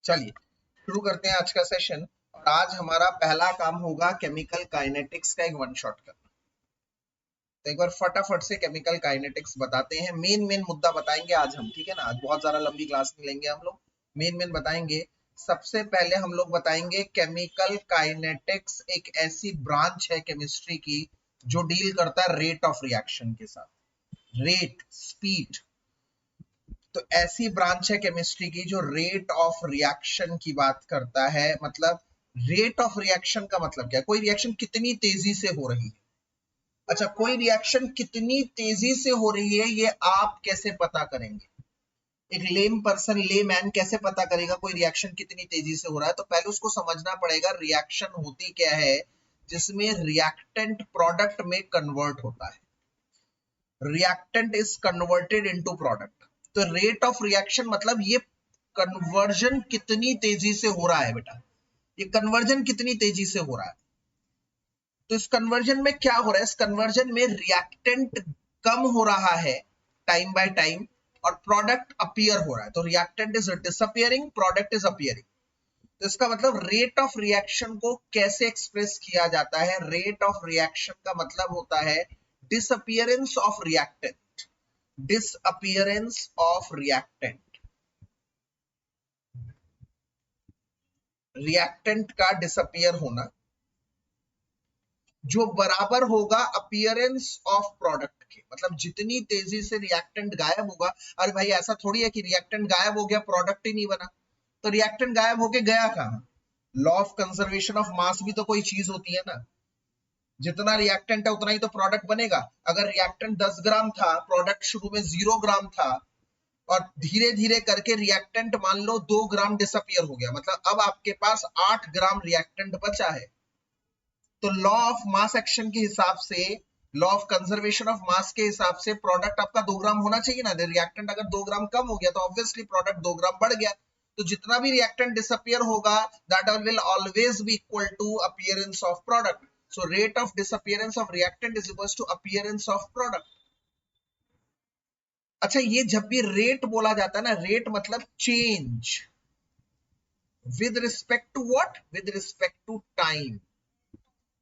चलिए शुरू करते हैं आज का सेशन। और आज हमारा पहला काम होगा केमिकल काइनेटिक्स का एक वन शॉट करना। तो एक बार फटाफट से केमिकल काइनेटिक्स बताते हैं। मेन मेन मुद्दा बताएंगे आज हम, ठीक है ना। आज बहुत ज्यादा लंबी क्लास नहीं लेंगे हम लोग, मेन मेन बताएंगे। सबसे पहले हम लोग बताएंगे केमिकल काइनेटिक्स एक ऐसी ब्रांच है केमिस्ट्री की जो डील करता है रेट ऑफ रिएक्शन के साथ, रेट, स्पीड। तो ऐसी ब्रांच है केमिस्ट्री की जो रेट ऑफ रिएक्शन की बात करता है। मतलब रेट ऑफ रिएक्शन का मतलब क्या है? कोई रिएक्शन कितनी तेजी से हो रही है। अच्छा, कोई रिएक्शन कितनी तेजी से हो रही है ये आप कैसे पता करेंगे? एक लेम पर्सन, ले मैन कैसे पता करेगा कोई रिएक्शन कितनी तेजी से हो रहा है? तो पहले उसको समझना पड़ेगा रिएक्शन होती क्या है जिसमें रिएक्टेंट प्रोडक्ट में कन्वर्ट होता है। Reactant is converted into product. तो रेट ऑफ रिएक्शन मतलब ये कन्वर्जन कितनी तेजी से हो रहा है बेटा, ये कन्वर्जन कितनी तेजी से हो रहा है। तो इस कन्वर्जन में क्या हो रहा है? इस कन्वर्जन में रिएक्टेंट कम हो रहा है टाइम बाय टाइम और प्रोडक्ट अपीयर हो रहा है। तो reactant is disappearing, product is appearing. तो इसका मतलब रेट ऑफ रिएक्शन को कैसे एक्सप्रेस किया जाता है? रेट ऑफ रिएक्शन का मतलब होता है disappearance of reactant, disappearance of reactant, reactant का डिसअपियर होना जो बराबर होगा अपीयरेंस ऑफ प्रोडक्ट के। मतलब जितनी तेजी से रिएक्टेंट गायब होगा। अरे भाई ऐसा थोड़ी है कि रिएक्टेंट गायब हो गया प्रोडक्ट ही नहीं बना। तो रिएक्टेंट गायब होके गया कहां? Law of conservation of mass भी तो कोई चीज होती है ना। जितना रिएक्टेंट है उतना ही तो प्रोडक्ट बनेगा। अगर रिएक्टेंट 10 ग्राम था, प्रोडक्ट शुरू में 0 ग्राम था और धीरे धीरे करके रिएक्टेंट मान लो 2 ग्राम डिसअपियर हो गया, मतलब अब आपके पास 8 ग्राम रिएक्टेंट बचा है। तो लॉ ऑफ मास एक्शन के हिसाब से, law of conservation of mass के हिसाब से प्रोडक्ट आपका 2 ग्राम होना चाहिए ना। रिएक्टेंट अगर 2 ग्राम कम हो गया तो ऑब्वियसली प्रोडक्ट 2 ग्राम बढ़ गया। तो जितना भी रिएक्टेंट डिसअपियर होगा that will always be equal to appearance of product. So rate of disappearance of reactant is equal to appearance of product. अच्छा, ये जब भी रेट बोला जाता है ना, रेट मतलब change with respect to what? With respect to time.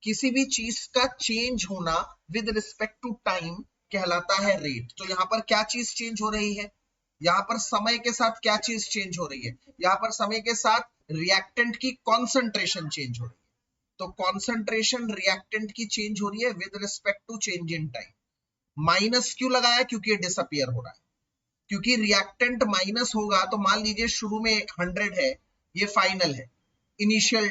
किसी भी चीज का चेंज होना विद रिस्पेक्ट टू टाइम कहलाता है रेट। तो यहां पर क्या चीज चेंज हो रही है? यहां पर समय के साथ क्या चीज चेंज हो रही है? यहां पर समय के साथ रिएक्टेंट की कॉन्सेंट्रेशन चेंज हो रही है। तो कॉन्सेंट्रेशन रिएक्टेंट की चेंज हो रही है with respect to change in time. Minus क्यों लगाया? क्योंकि ये डिसअपियर हो रहा है। क्योंकि रिएक्टेंट माइनस होगा तो मान लीजिए शुरू में 100 है, ये फाइनल है, इनिशियल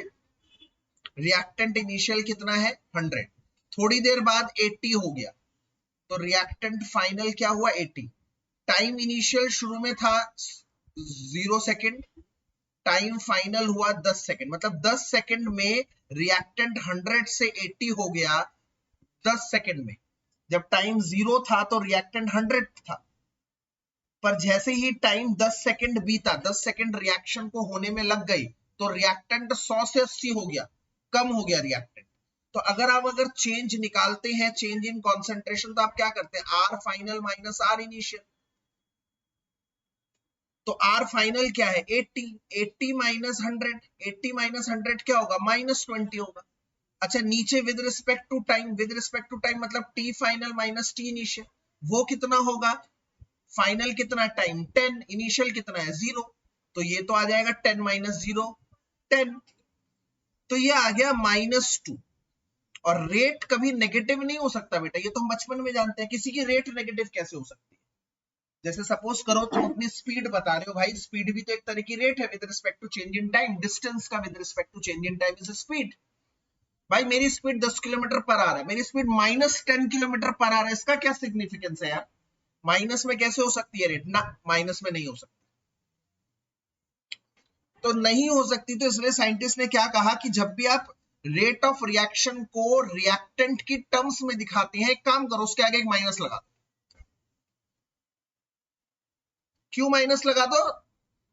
रिएक्टेंट इनिशियल कितना है? 100। थोड़ी देर बाद 80 हो गया तो रिएक्टेंट फाइनल क्या हुआ? 80। टाइम इनिशियल शुरू में था 0 सेकेंड, टाइम फाइनल हुआ 10 सेकेंड। मतलब 10 सेकेंड में रिएक्टेंट 100 से 80 हो गया 10 सेकेंड में। जब टाइम 0 था तो रिएक्टेंट 100 था, पर जैसे ही टाइम 10 सेकेंड बीता, 10 सेकेंड रिएक्शन को होने में लग गई तो रिएक्टेंट 100 से 80 हो गया, कम हो गया रिएक्टेंट। तो अगर चेंज निकालते हैं, चेंज इन कॉन्सेंट्रेशन, तो आप क्या करते हैं? R final minus R initial. तो आर फाइनल क्या है? 80। 80 माइनस 100, 80 माइनस 100 क्या होगा? -20 होगा। अच्छा, नीचे with respect to time, with respect to time मतलब T final minus T initial, वो कितना होगा? फाइनल कितना? टाइम 10, इनिशियल कितना है? 0। तो ये तो आ जाएगा 10 माइनस 0, 10। तो ये आ गया -2। और रेट कभी नेगेटिव नहीं हो सकता बेटा, ये तो हम बचपन में जानते हैं। किसी की रेट नेगेटिव कैसे हो सकती है? जैसे सपोज करो तुम अपनी स्पीड बता रहे हो, भाई स्पीड भी तो एक तरह की रेट है with respect to change in time. Distance का with respect to change in time is speed. भाई मेरी स्पीड 10 किलोमीटर पर आ रहा है, मेरी स्पीड -10 किलोमीटर पर आ रहा है, इसका क्या सिग्निफिकेंस है यार? माइनस में कैसे हो सकती है रेट? ना, माइनस में नहीं हो सकती। तो नहीं हो सकती, तो इसलिए साइंटिस्ट ने क्या कहा कि जब भी आप रेट ऑफ रिएक्शन को रिएक्टेंट की टर्म्स में दिखाते हैं, एक काम करो उसके आगे एक माइनस लगा दो। क्यों माइनस लगा दो?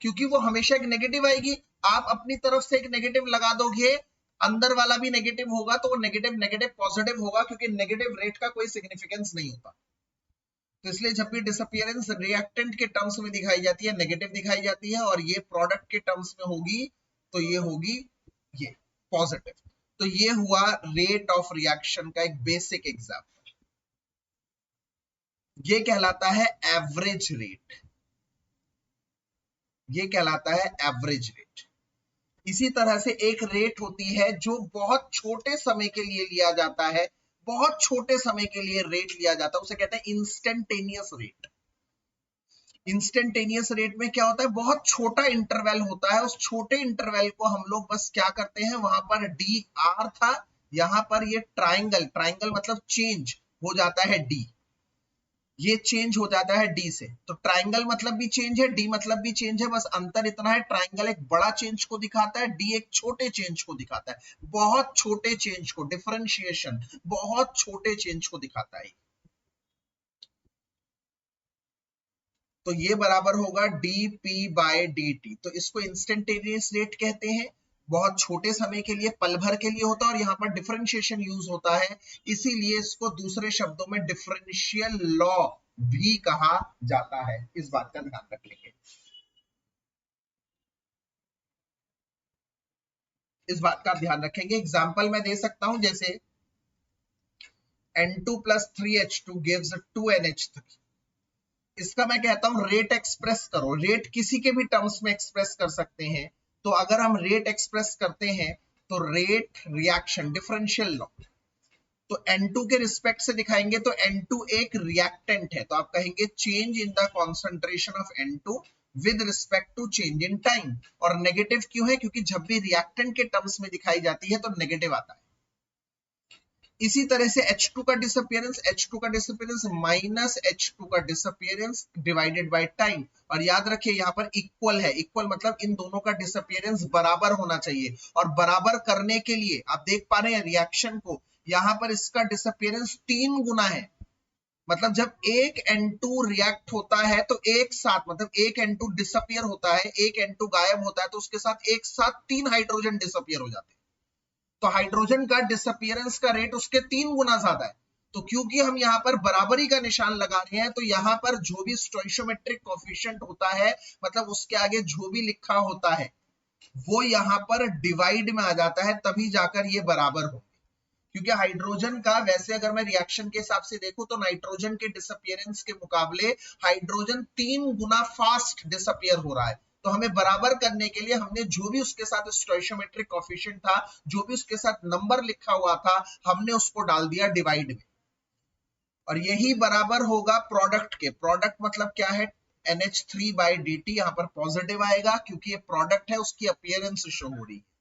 क्योंकि वो हमेशा एक नेगेटिव आएगी। आप अपनी तरफ से एक नेगेटिव लगा दोगे, अंदर वाला भी नेगेटिव होगा, तो वो नेगेटिव नेगेटिव पॉजिटिव होगा, क्योंकि नेगेटिव रेट का कोई सिग्निफिकेंस नहीं होता। तो इसलिए जब भी डिसअपियरेंस रिएक्टेंट के टर्म्स में दिखाई जाती है नेगेटिव दिखाई जाती है, और ये प्रोडक्ट के टर्म्स में होगी तो ये होगी ये पॉजिटिव। तो ये हुआ रेट ऑफ रिएक्शन का एक बेसिक एग्जाम्पल। ये कहलाता है एवरेज रेट, ये कहलाता है एवरेज रेट। इसी तरह से एक रेट होती है जो बहुत छोटे समय के लिए लिया जाता है, बहुत छोटे समय के लिए रेट लिया जाता है, उसे कहते हैं इंस्टेंटेनियस रेट। इंस्टेंटेनियस रेट में क्या होता है, बहुत छोटा इंटरवल होता है, उस छोटे इंटरवल को हम लोग बस क्या करते हैं, वहां पर डी आर था, यहां पर ये ट्राइंगल, ट्राइंगल मतलब चेंज हो जाता है डी, ये चेंज हो जाता है डी से। तो ट्राइंगल मतलब भी चेंज है, डी मतलब भी चेंज है, बस अंतर इतना है ट्राइंगल एक बड़ा चेंज को दिखाता है, डी एक छोटे चेंज को दिखाता है, बहुत छोटे चेंज को, डिफरेंशिएशन बहुत छोटे चेंज को दिखाता है। तो ये बराबर होगा D P by D T. तो इसको इंस्टेंटेनियस रेट कहते हैं, बहुत छोटे समय के लिए, पल भर के लिए होता है, और यहाँ पर डिफरेंशिएशन यूज होता है, इसीलिए इसको दूसरे शब्दों में डिफरेंशियल लॉ भी कहा जाता है। इस बात का ध्यान रख लेंगे, इस बात का ध्यान रखेंगे। एग्जाम्पल मैं दे सकता हूं, जैसे N2 plus 3H2 gives 2NH3। इसका मैं कहता हूं रेट एक्सप्रेस करो, रेट किसी के भी टर्म्स में एक्सप्रेस कर सकते हैं। तो अगर हम रेट एक्सप्रेस करते हैं तो रेट रिएक्शन डिफरेंशियल लॉ, तो N2 के रिस्पेक्ट से दिखाएंगे तो N2 एक रिएक्टेंट है, तो आप कहेंगे change in the concentration of N2 with respect to change in time. और नेगेटिव क्यों है, क्योंकि जब भी रिएक्टेंट के टर्म्स में दिखाई जाती है तो नेगेटिव आता है। इसी तरह से H2 का डिसअपियरेंस, H2 का डिसअपियरेंस माइनस H2 का डिसअपियरेंस डिवाइडेड बाय टाइम। और याद रखिए यहाँ पर इक्वल है, इक्वल मतलब इन दोनों का डिसअपियरेंस बराबर होना चाहिए, और बराबर करने के लिए आप देख पा रहे हैं रिएक्शन को, यहाँ पर इसका डिसअपियरेंस 3 गुना है। मतलब जब एक N2 रिएक्ट होता है तो एक साथ, मतलब एक N2 डिसअपियर होता है, एक N2 गायब होता है, तो उसके साथ एक साथ 3 हाइड्रोजन डिसअपियर हो जाते हैं। तो हाइड्रोजन का डिसअपियरेंस का रेट उसके 3 गुना ज्यादा है। तो क्योंकि हम यहाँ पर बराबरी का निशान लगा रहे हैं, तो यहाँ पर जो भी स्टोइशियोमेट्रिक कोएफिशिएंट होता है, मतलब उसके आगे जो भी लिखा होता है वो यहाँ पर डिवाइड में आ जाता है, तभी जाकर ये बराबर हो। क्योंकि हाइड्रोजन का, वैसे अगर मैं रिएक्शन के हिसाब से देखूं तो नाइट्रोजन के डिसअपियरेंस के मुकाबले हाइड्रोजन 3 गुना फास्ट डिसअपियर हो रहा है। तो हमें बराबर करने के लिए हमने जो भी उसके साथ स्टोइशियोमेट्रिक कोएफिशिएंट था, जो भी उसके साथ नंबर लिखा हुआ था, हमने उसको डाल दिया डिवाइड में। और यही बराबर होगा प्रोडक्ट के। प्रोडक्ट मतलब क्या है, NH3 बाई dt, यहाँ पर पॉजिटिव आएगा क्योंकि ये प्रोडक्ट है, उसकी अपीयरेंस शो हो रही है।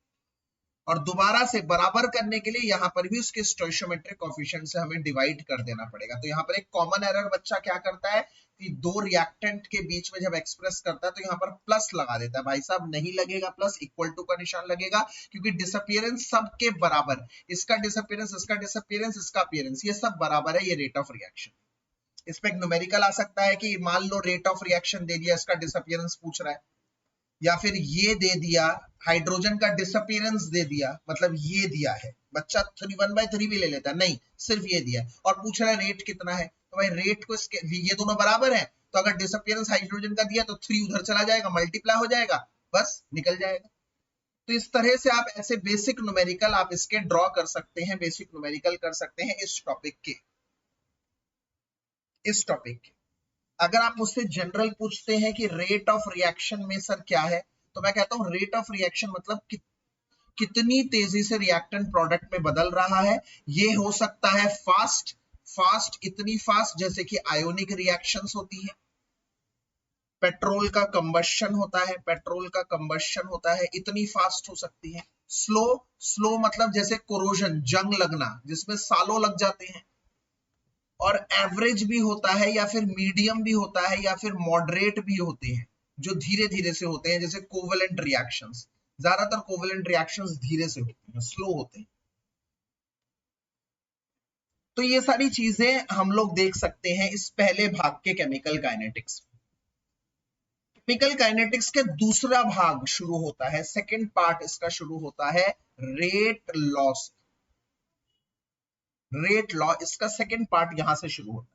और दोबारा से बराबर करने के लिए यहाँ पर भी उसके स्टोइशियोमेट्रिक कोएफिशिएंट से हमें डिवाइड कर देना पड़ेगा। तो यहाँ पर एक कॉमन एरर बच्चा क्या करता है कि दो रिएक्टेंट के बीच में जब एक्सप्रेस करता है तो यहाँ पर प्लस लगा देता है। भाई साहब नहीं लगेगा प्लस, इक्वल टू का निशान लगेगा, क्योंकि डिसअपियरेंस सबके बराबर, इसका डिसअपियरेंस, इसका डिसअपियरेंस, इसका अपीयरेंस, ये सब बराबर है, ये रेट ऑफ रिएक्शन। इसमें एक न्यूमेरिकल आ सकता है कि मान लो रेट ऑफ रिएक्शन दे दिया, इसका डिसअपियरेंस पूछ रहा है, या फिर ये दे दिया, हाइड्रोजन का डिसअपियरेंस दे दिया, मतलब ये दिया है, बच्चा 1/3 भी ले लेता है, नहीं सिर्फ ये दिया है, और पूछ रहा है रेट कितना है। तो भाई रेट को इसके, ये दोनों बराबर है, तो अगर डिसअपियरेंस हाइड्रोजन का दिया तो 3 उधर चला जाएगा, मल्टीप्लाई हो जाएगा, बस निकल जाएगा। तो इस तरह से आप ऐसे बेसिक न्यूमेरिकल आप इसके ड्रॉ कर सकते हैं, बेसिक न्यूमेरिकल कर सकते हैं इस टॉपिक के, इस टॉपिक के। अगर आप मुझसे जनरल पूछते हैं कि रेट ऑफ रिएक्शन में सर क्या है, तो मैं कहता हूं रेट ऑफ रिएक्शन मतलब कितनी तेजी से रिएक्टेंट प्रोडक्ट में बदल रहा है। ये हो सकता है फास्ट, फास्ट इतनी फास्ट जैसे कि आयोनिक रिएक्शंस होती है, पेट्रोल का कंबशन होता है, पेट्रोल का कंबशन होता है, इतनी फास्ट हो सकती है। स्लो, स्लो मतलब जैसे कोरोजन, जंग लगना, जिसमें सालों लग जाते हैं। और एवरेज भी होता है, या फिर मीडियम भी होता है, या फिर मॉडरेट भी होते हैं, जो धीरे धीरे से होते हैं, जैसे कोवेलेंट रिएक्शंस। ज्यादातर कोवेलेंट रिएक्शंस धीरे से होते हैं, स्लो होते हैं। तो ये सारी चीजें हम लोग देख सकते हैं इस पहले भाग के केमिकल काइनेटिक्स। केमिकल काइनेटिक्स के दूसरा भाग शुरू होता है, सेकेंड पार्ट इसका शुरू होता है रेट लॉ से। रेट लॉ इसका सेकेंड पार्ट यहां से शुरू होता है।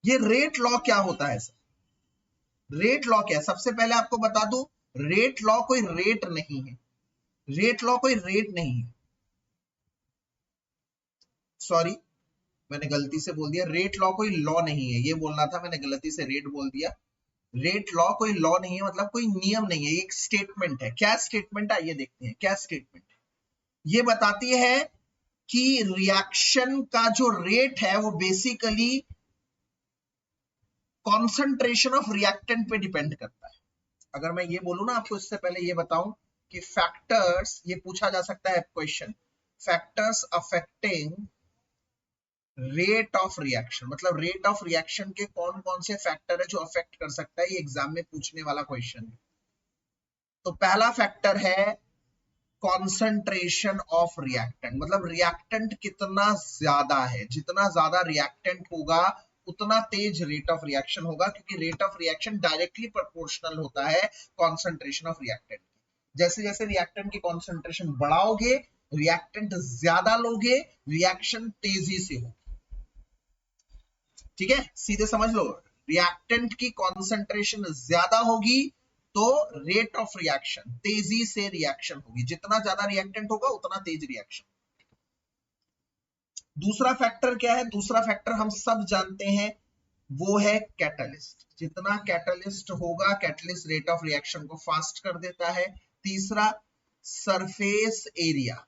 ये रेट लॉ क्या होता है सर? रेट लॉ क्या है? सबसे पहले आपको बता दूं, रेट लॉ कोई रेट नहीं है, रेट लॉ कोई रेट नहीं है, सॉरी मैंने गलती से बोल दिया, रेट लॉ कोई लॉ नहीं है, ये बोलना था, मैंने गलती से रेट बोल दिया। रेट लॉ कोई लॉ नहीं है, मतलब कोई नियम नहीं है, एक स्टेटमेंट है। क्या स्टेटमेंट है, ये देखते हैं क्या स्टेटमेंट है। ये बताती है कि रिएक्शन का जो रेट है वो बेसिकली कॉन्सेंट्रेशन ऑफ रिएक्टेंट पे डिपेंड करता है। अगर मैं ये बोलूं ना आपको, इससे पहले ये बताऊं कि फैक्टर्स, ये पूछा जा सकता है question, factors affecting rate of reaction, मतलब रेट ऑफ रिएक्शन के कौन कौन से फैक्टर है जो अफेक्ट कर सकता है, ये एग्जाम में पूछने वाला क्वेश्चन है। तो पहला फैक्टर है कॉन्सेंट्रेशन ऑफ रिएक्टेंट, मतलब रिएक्टेंट कितना ज्यादा है, जितना ज्यादा रिएक्टेंट होगा उतना तेज रेट ऑफ रिएक्शन होगा, क्योंकि rate of reaction directly proportional होता है कॉन्सेंट्रेशन ऑफ रिएक्टेंट। जैसे जैसे रिएक्टेंट की कॉन्सेंट्रेशन बढ़ाओगे, रिएक्टेंट ज्यादा लोगे, रिएक्शन तेजी से होगी। ठीक है, सीधे समझ लो, रिएक्टेंट की कॉन्सेंट्रेशन ज्यादा होगी तो रेट ऑफ रिएक्शन, तेजी से रिएक्शन होगी, जितना ज्यादा रिएक्टेंट होगा उतना तेज रिएक्शन। दूसरा फैक्टर क्या है? दूसरा फैक्टर हम सब जानते हैं, वो है कैटलिस्ट। जितना कैटलिस्ट होगा, कैटलिस्ट रेट ऑफ रिएक्शन को फास्ट कर देता है। तीसरा, surface area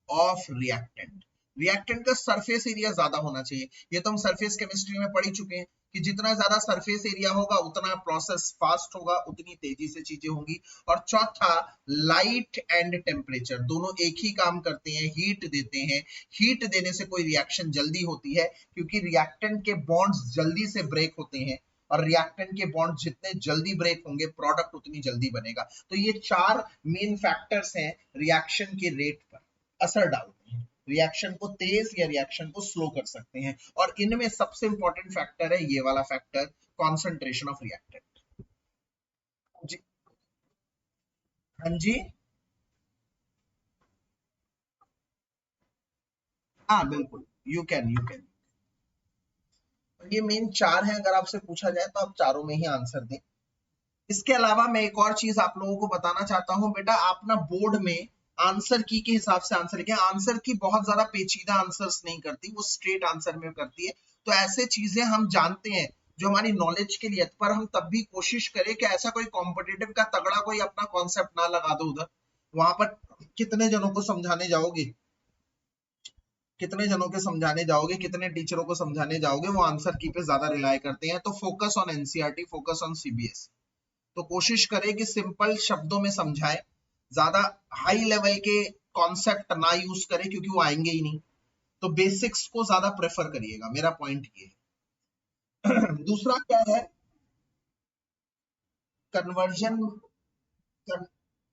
of reactant, reactant का सरफेस एरिया ज्यादा होना चाहिए। ये तो हम सरफेस केमिस्ट्री में पढ़ चुके हैं कि जितना ज्यादा सरफेस एरिया होगा उतना प्रोसेस फास्ट होगा, उतनी तेजी से चीजें होंगी। और चौथा, लाइट एंड टेम्परेचर, दोनों एक ही काम करते हैं, हीट देते हैं। हीट देने से कोई रिएक्शन जल्दी होती है, क्योंकि रिएक्टेंट के बॉन्ड्स जल्दी से ब्रेक होते हैं, और रिएक्टेंट के बॉन्ड जितने जल्दी ब्रेक होंगे, प्रोडक्ट उतनी जल्दी बनेगा। तो ये चार मेन फैक्टर्स हैं रिएक्शन के रेट पर असर डालते हैं, रिएक्शन को तेज या रिएक्शन को स्लो कर सकते हैं। और इनमें सबसे इंपॉर्टेंट फैक्टर है ये वाला फैक्टर, कॉन्सेंट्रेशन ऑफ रिएक्टेंट। जी, हाँ जी, हाँ बिल्कुल, यू कैन। ये मेन चार हैं, अगर आपसे पूछा जाए तो आप चारों में ही आंसर दें। इसके अलावा मैं एक और चीज आप लोगों को बताना चाहता हूं, बेटा आप ना बोर्ड में आंसर की के हिसाब से आंसर लिखें। आंसर की बहुत ज्यादा पेचीदा आंसर्स नहीं करती, वो स्ट्रेट आंसर में करती है। तो ऐसे चीजें हम जानते हैं जो हमारी नॉलेज के लिए, पर हम तब भी कोशिश करें कि ऐसा कोई कॉम्पिटिटिव का तगड़ा कोई अपना कॉन्सेप्ट ना लगा दो उधर। वहां पर कितने जनों को समझाने जाओगे, कितने जनों के समझाने जाओगे, कितने टीचरों को समझाने जाओगे, वो आंसर की पे ज्यादा रिलाई करते हैं। तो focus on NCERT, focus on CBSE. तो कोशिश करें कि सिंपल शब्दों में समझाएं, ज्यादा हाई लेवल के कॉन्सेप्ट ना यूज करें, क्योंकि वो आएंगे ही नहीं। तो बेसिक्स को ज्यादा प्रेफर करिएगा, मेरा पॉइंट ये है। दूसरा क्या है, कन्वर्जन।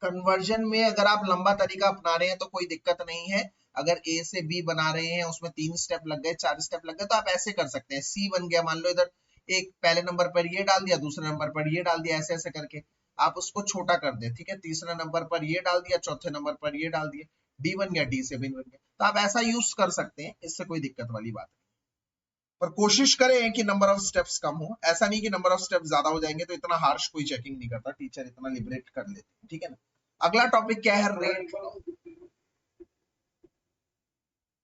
कन्वर्जन में अगर आप लंबा तरीका अपना रहे हैं तो कोई दिक्कत नहीं है। अगर ए से बी बना रहे हैं, उसमें 3 स्टेप लग गए, 4 स्टेप लग गए, तो आप ऐसे कर सकते हैं। सी बन गया, मान लो इधर एक पहले नंबर पर ये डाल दिया, दूसरे नंबर पर ये डाल दिया, ऐसे ऐसे करके आप उसको छोटा कर दे। ठीक है, तीसरे नंबर पर ये डाल दिया, चौथे नंबर पर ये डाल दिया, डी बन गया, डी से बी बन गया। तो आप ऐसा यूज कर सकते हैं, इससे कोई दिक्कत वाली बात नहीं। पर कोशिश करें कि नंबर ऑफ स्टेप्स कम हो। ऐसा नहीं कि नंबर ऑफ स्टेप्स ज्यादा हो जाएंगे तो इतना हार्श कोई चेकिंग नहीं करता, टीचर इतना लिबरेट कर लेते हैं। ठीक है ना। अगला टॉपिक क्या है, रेट।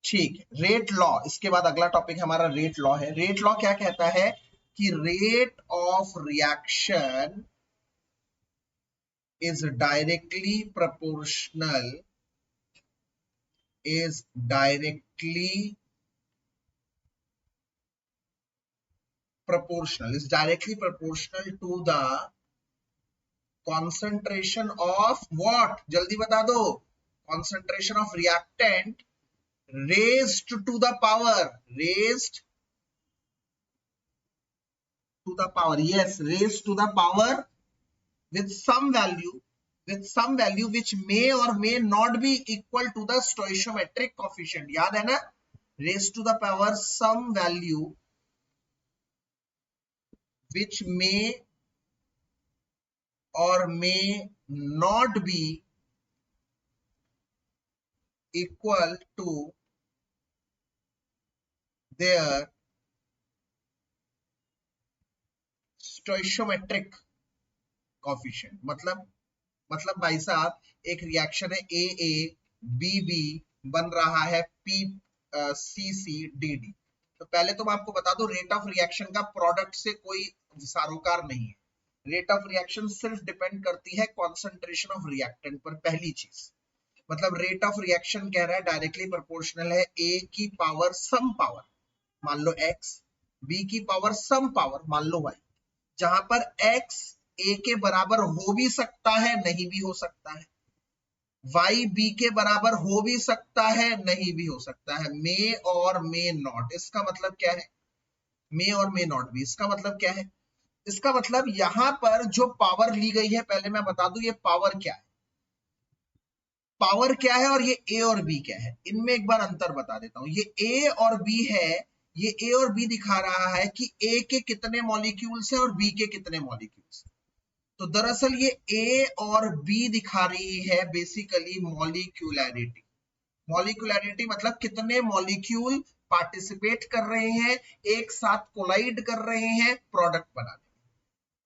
ठीक है, रेट लॉ। इसके बाद अगला टॉपिक हमारा रेट लॉ है। रेट लॉ क्या कहता है कि rate of reaction is directly proportional, is directly proportional to the concentration of what, जल्दी बता दो, concentration of reactant raised to the power, raised to the power, yes, raised to the power with some value, with some value which may or may not be equal to the stoichiometric coefficient. याद है ना, raised to the power some value which may or may not be equal to their स्टोइशियोमेट्रिक coefficient, मतलब भाई साहब एक reaction है ए A B B, बन रहा है P C C D D. तो पहले तो मैं आपको बता दूं रेट ऑफ रिएक्शन का प्रोडक्ट से कोई सारोकार नहीं है। रेट ऑफ रिएक्शन सिर्फ डिपेंड करती है कॉन्सेंट्रेशन ऑफ रिएक्टेंट पर, पहली चीज। मतलब रेट ऑफ रिएक्शन कह रहा है डायरेक्टली प्रोपोर्शनल है ए की पावर सम पावर, मान लो x, b की पावर सम पावर, मान लो y, जहां पर x a के बराबर हो भी सकता है, नहीं भी हो सकता है, y b के बराबर हो भी सकता है, नहीं भी हो सकता है, मे और मे नॉट। इसका मतलब क्या है? मे और मे नॉट भी। इसका मतलब क्या है? इसका मतलब यहां पर जो पावर ली गई है, पहले मैं बता दूं ये पावर क्या है, पावर क्या है और ये ए और बी क्या है, इनमें एक बार अंतर बता देता हूं। ये ए और बी है, ये ए और बी दिखा रहा है कि ए के कितने मॉलिक्यूल्स हैं और बी के कितने मॉलिक्यूल्स। तो दरअसल ये ए और बी दिखा रही है बेसिकली मॉलिक्यूलैरिटी। मॉलिक्यूलैरिटी मतलब कितने मॉलिक्यूल पार्टिसिपेट कर रहे हैं, एक साथ कोलाइड कर रहे हैं प्रोडक्ट बनाने।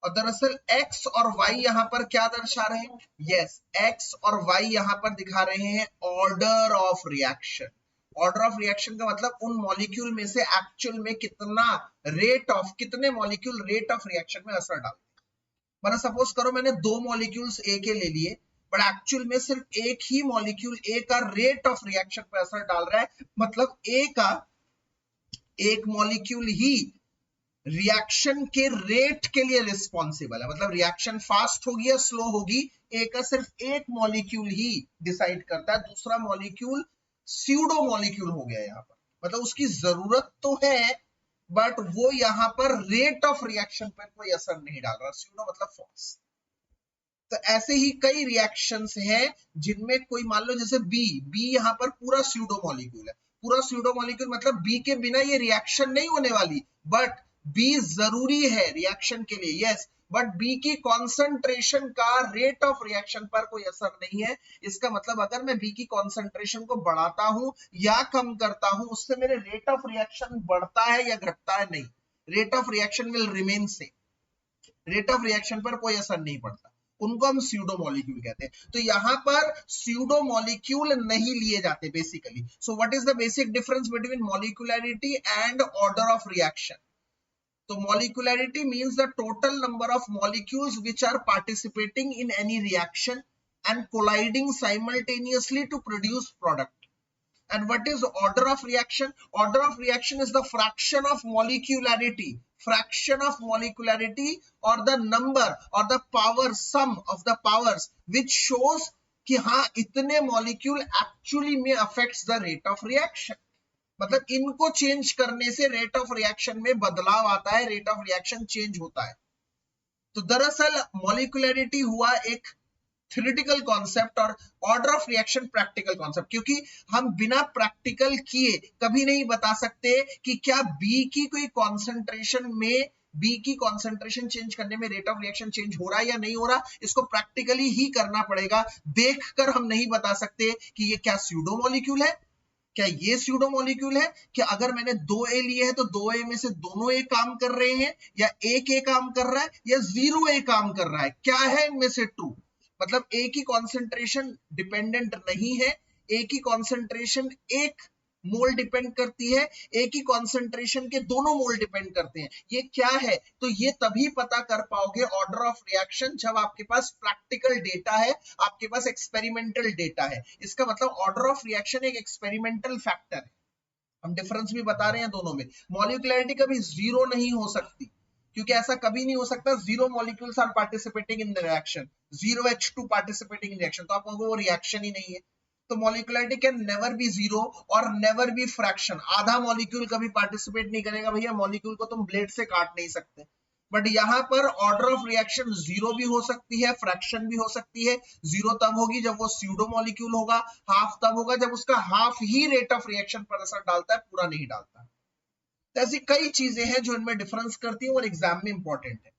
और दरअसल x और y यहां पर क्या दर्शा रहे हैं? यस, x और y यहां पर दिखा रहे हैं order of reaction. Order of reaction का मतलब उन मॉलिक्यूल में से एक्चुअल में कितना रेट ऑफ, कितने मॉलिक्यूल रेट ऑफ रिएक्शन में असर डालते हैं। मतलब सपोज करो मैंने दो मॉलिक्यूल्स ए के ले लिए, बट एक्चुअल में सिर्फ एक ही मॉलिक्यूल ए का रेट ऑफ रिएक्शन पे असर डाल रहा है। मतलब ए का एक मॉलिक्यूल ही रिएक्शन के रेट के लिए रिस्पॉन्सिबल है। मतलब रिएक्शन फास्ट होगी या स्लो होगी, ए का सिर्फ एक मॉलिक्यूल ही डिसाइड करता है, दूसरा मॉलिक्यूल स्यूडो मॉलिक्यूल हो गया यहाँ पर। मतलब उसकी जरूरत तो है बट वो यहाँ पर रेट ऑफ रिएक्शन पर कोई असर नहीं डाल रहा। स्यूडो मतलब फॉल्स। तो ऐसे ही कई रिएक्शंस हैं जिनमें कोई, मान लो जैसे बी यहाँ पर पूरा स्यूडो मॉलिक्यूल है, पूरा स्यूडो मॉलिक्यूल मतलब बी के बिना ये रिएक्शन नहीं होने वाली, बट बी जरूरी है रिएक्शन के लिए, यस, बट बी की कॉन्सेंट्रेशन का रेट ऑफ रिएक्शन पर कोई असर नहीं है। इसका मतलब अगर मैं बी की कॉन्सेंट्रेशन को बढ़ाता हूं या कम करता हूं, उससे मेरे रेट ऑफ रिएक्शन बढ़ता है या घटता है? नहीं, rate of reaction will remain same, rate of reaction पर कोई असर नहीं पड़ता। उनको हम स्यूडो मॉलिक्यूल कहते हैं। तो यहां पर स्यूडो मॉलिक्यूल नहीं लिए जाते basically. So what is the basic difference between molecularity and order of reaction? तो molecularity means the total number of molecules which are participating in any reaction and colliding simultaneously to produce product. And what is order of reaction? Order of reaction is the fraction of molecularity, fraction of molecularity, or the number or the power sum of the powers which shows कि हाँ इतने molecule actually में affects the rate of reaction. मतलब इनको change करने से rate of reaction में बदलाव आता है, रेट ऑफ रिएक्शन चेंज होता है। तो दरअसल मॉलिक्यूलैरिटी हुआ एक थ्योरेटिकल कॉन्सेप्ट और order of reaction practical concept, क्योंकि हम बिना प्रैक्टिकल किए कभी नहीं बता सकते कि क्या बी की कोई कॉन्सेंट्रेशन में, बी की कॉन्सेंट्रेशन चेंज करने में रेट ऑफ रिएक्शन चेंज हो रहा है या नहीं हो रहा। इसको प्रैक्टिकली ही करना पड़ेगा, देखकर हम नहीं बता सकते कि ये क्या स्यूडो मॉलिक्यूल है, क्या ये स्यूडो मॉलिक्यूल है, कि अगर मैंने 2A लिए हैं तो 2A में से दोनों A काम कर रहे हैं, या एक A काम कर रहा है या 0A काम कर रहा है, क्या है इनमें से ट्रू। मतलब A की कॉन्सेंट्रेशन डिपेंडेंट नहीं है, A की कॉन्सेंट्रेशन एक मोल डिपेंड करती है, ए की कॉन्सेंट्रेशन के दोनों मोल डिपेंड करते हैं। ये क्या है? तो ये तभी पता कर पाओगे ऑर्डर ऑफ रिएक्शन जब आपके पास प्रैक्टिकल डेटा है, आपके पास एक्सपेरिमेंटल डेटा है। इसका मतलब ऑर्डर ऑफ रिएक्शन एक एक्सपेरिमेंटल फैक्टर है। हम डिफरेंस भी बता रहे हैं दोनों में। मॉलिक्यूलैरिटी कभी जीरो नहीं हो सकती, क्योंकि ऐसा कभी नहीं हो सकता zero molecules are participating in the reaction, 0H2 participating in reaction, तो आप कहोगे वो रिएक्शन ही नहीं है। तो molecularity can never be zero और नेवर बी फ्रैक्शन। आधा मॉलिक्यूल कभी पार्टिसिपेट नहीं करेगा, भैया मॉलिक्यूल को तुम ब्लेड से काट नहीं सकते। बट यहाँ पर ऑर्डर ऑफ रिएक्शन जीरो भी हो सकती है, फ्रैक्शन भी हो सकती है। जीरो तब होगी जब वो स्यूडो मॉलिक्यूल होगा, हाफ तब होगा जब उसका half he rate of reaction पर असर डालता है, पूरा नहीं डालता। तो ऐसी कई चीजें हैं जो इनमें डिफरेंस करती है और एग्जाम में इंपॉर्टेंट है।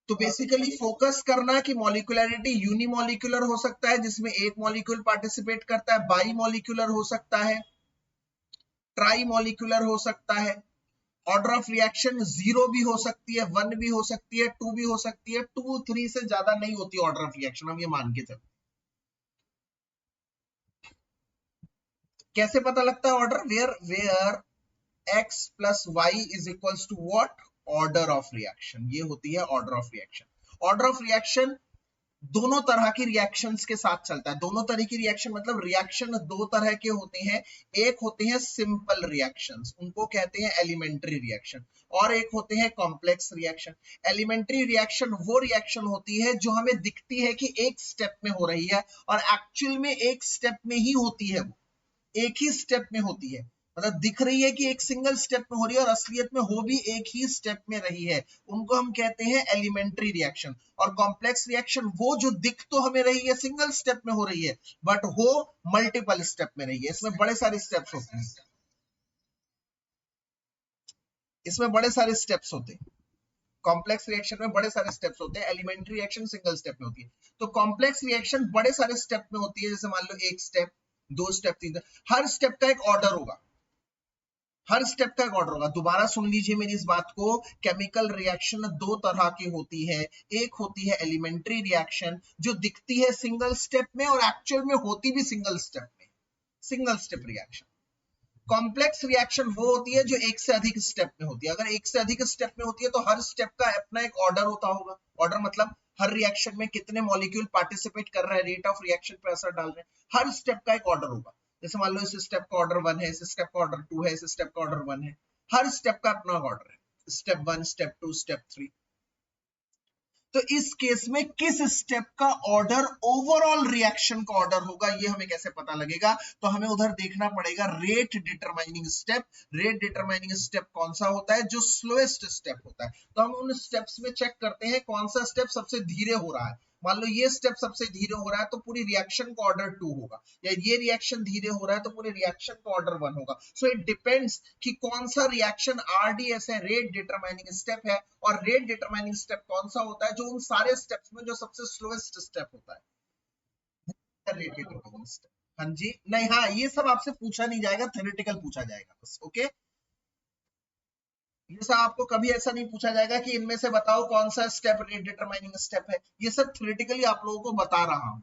तो बेसिकली फोकस करना कि मॉलिक्यूलैरिटी यूनिमॉलिक्यूलर हो सकता है जिसमें एक मॉलिक्यूल पार्टिसिपेट करता है, बाई मॉलिक्यूलर हो सकता है, ट्राई मॉलिक्यूलर हो सकता है, ऑर्डर ऑफ रिएक्शन 0 भी हो सकती है, 1 भी हो सकती है, 2 भी हो सकती है, 2 3 से ज्यादा नहीं होती ऑर्डर ऑफ रिएक्शन, हम ये मान के चलते। कैसे पता लगता है order? Where x plus Y is equals to what? Order of reaction. ये होती है order of reaction. Order of reaction दोनों तरह की रिएक्शंस के साथ चलता है। दोनों तरह की रिएक्शन मतलब रिएक्शन दो तरह के होते हैं। एक होते हैं सिंपल रिएक्शंस, उनको कहते हैं एलिमेंट्री रिएक्शन, और एक होते हैं कॉम्प्लेक्स रिएक्शन। एलिमेंट्री रिएक्शन वो रिएक्शन होती है जो हमें दिखती है कि एक स्टेप में हो रही है, और एक्चुअल में एक स्टेप में ही होती है, वो एक ही स्टेप में होती है। मतलब दिख रही है कि एक सिंगल स्टेप में हो रही है और असलियत में हो भी एक ही स्टेप में रही है, उनको हम कहते हैं एलिमेंट्री रिएक्शन। और कॉम्प्लेक्स रिएक्शन वो जो दिख तो हमें रही है सिंगल स्टेप में हो रही है, बट हो मल्टीपल स्टेप में रही है, इसमें बड़े सारे स्टेप्स होते हैं, इसमें बड़े सारे स्टेप्स होते हैं। कॉम्प्लेक्स रिएक्शन में बड़े सारे स्टेप्स होते हैं, एलिमेंट्री रिएक्शन सिंगल स्टेप में होती है। तो कॉम्प्लेक्स रिएक्शन बड़े सारे स्टेप में होती है, जैसे मान लो एक स्टेप, दो स्टेप, तीन स्टेप, हर स्टेप का एक ऑर्डर होगा, हर स्टेप का एक ऑर्डर होगा। दोबारा सुन लीजिए मेरी इस बात को, केमिकल रिएक्शन दो तरह की होती है। एक होती है एलिमेंट्री रिएक्शन जो दिखती है सिंगल स्टेप में और एक्चुअल में होती भी सिंगल स्टेप में, single step reaction. Complex reaction वो होती है जो एक से अधिक स्टेप में होती है। अगर एक से अधिक स्टेप में होती है तो हर स्टेप का अपना एक ऑर्डर होता होगा। ऑर्डर मतलब हर रिएक्शन में कितने मॉलिक्यूल पार्टिसिपेट कर रहे हैं, रेट ऑफ रिएक्शन पे असर डाल रहे हैं, हर स्टेप का एक ऑर्डर होगा। जैसे मान लो इस स्टेप का ऑर्डर 1 है, इस स्टेप का ऑर्डर 2 है, इस स्टेप का ऑर्डर 1 है, हर स्टेप का अपना ऑर्डर है, स्टेप 1, स्टेप 2, स्टेप 3। तो इस केस में किस स्टेप का ऑर्डर ओवरऑल रिएक्शन का ऑर्डर होगा, ये हमें कैसे पता लगेगा? तो हमें उधर देखना पड़ेगा rate determining step. Rate determining step कौन सा होता है? जो स्लोएस्ट स्टेप होता है। तो हम उन स्टेप्स में चेक करते हैं कौन सा स्टेप सबसे धीरे हो रहा है। मान लो ये स्टेप सबसे धीरे हो रहा है तो पूरी रिएक्शन का ऑर्डर 2 होगा, या ये रिएक्शन धीरे हो रहा है तो पूरे रिएक्शन का ऑर्डर 1 होगा। सो इट डिपेंड्स कि कौन सा रिएक्शन आरडीएस है, रेट डिटरमाइनिंग स्टेप है। और रेट डिटरमाइनिंग स्टेप कौन सा होता है? जो उन सारे स्टेप्स में जो सबसे स्लोएस्ट स्टेप होता है, रेट डिटरमाइनिंग स्टेप। हाँ जी, नहीं, हाँ, ये सब आपसे पूछा नहीं जाएगा, थ्योरेटिकल पूछा जाएगा बस। ओके, ये सब आपको कभी ऐसा नहीं पूछा जाएगा कि इनमें से बताओ कौन सा स्टेप रेट डिटरमाइनिंग स्टेप है। ये सब थ्योरेटिकली आप लोगों को बता रहा हूं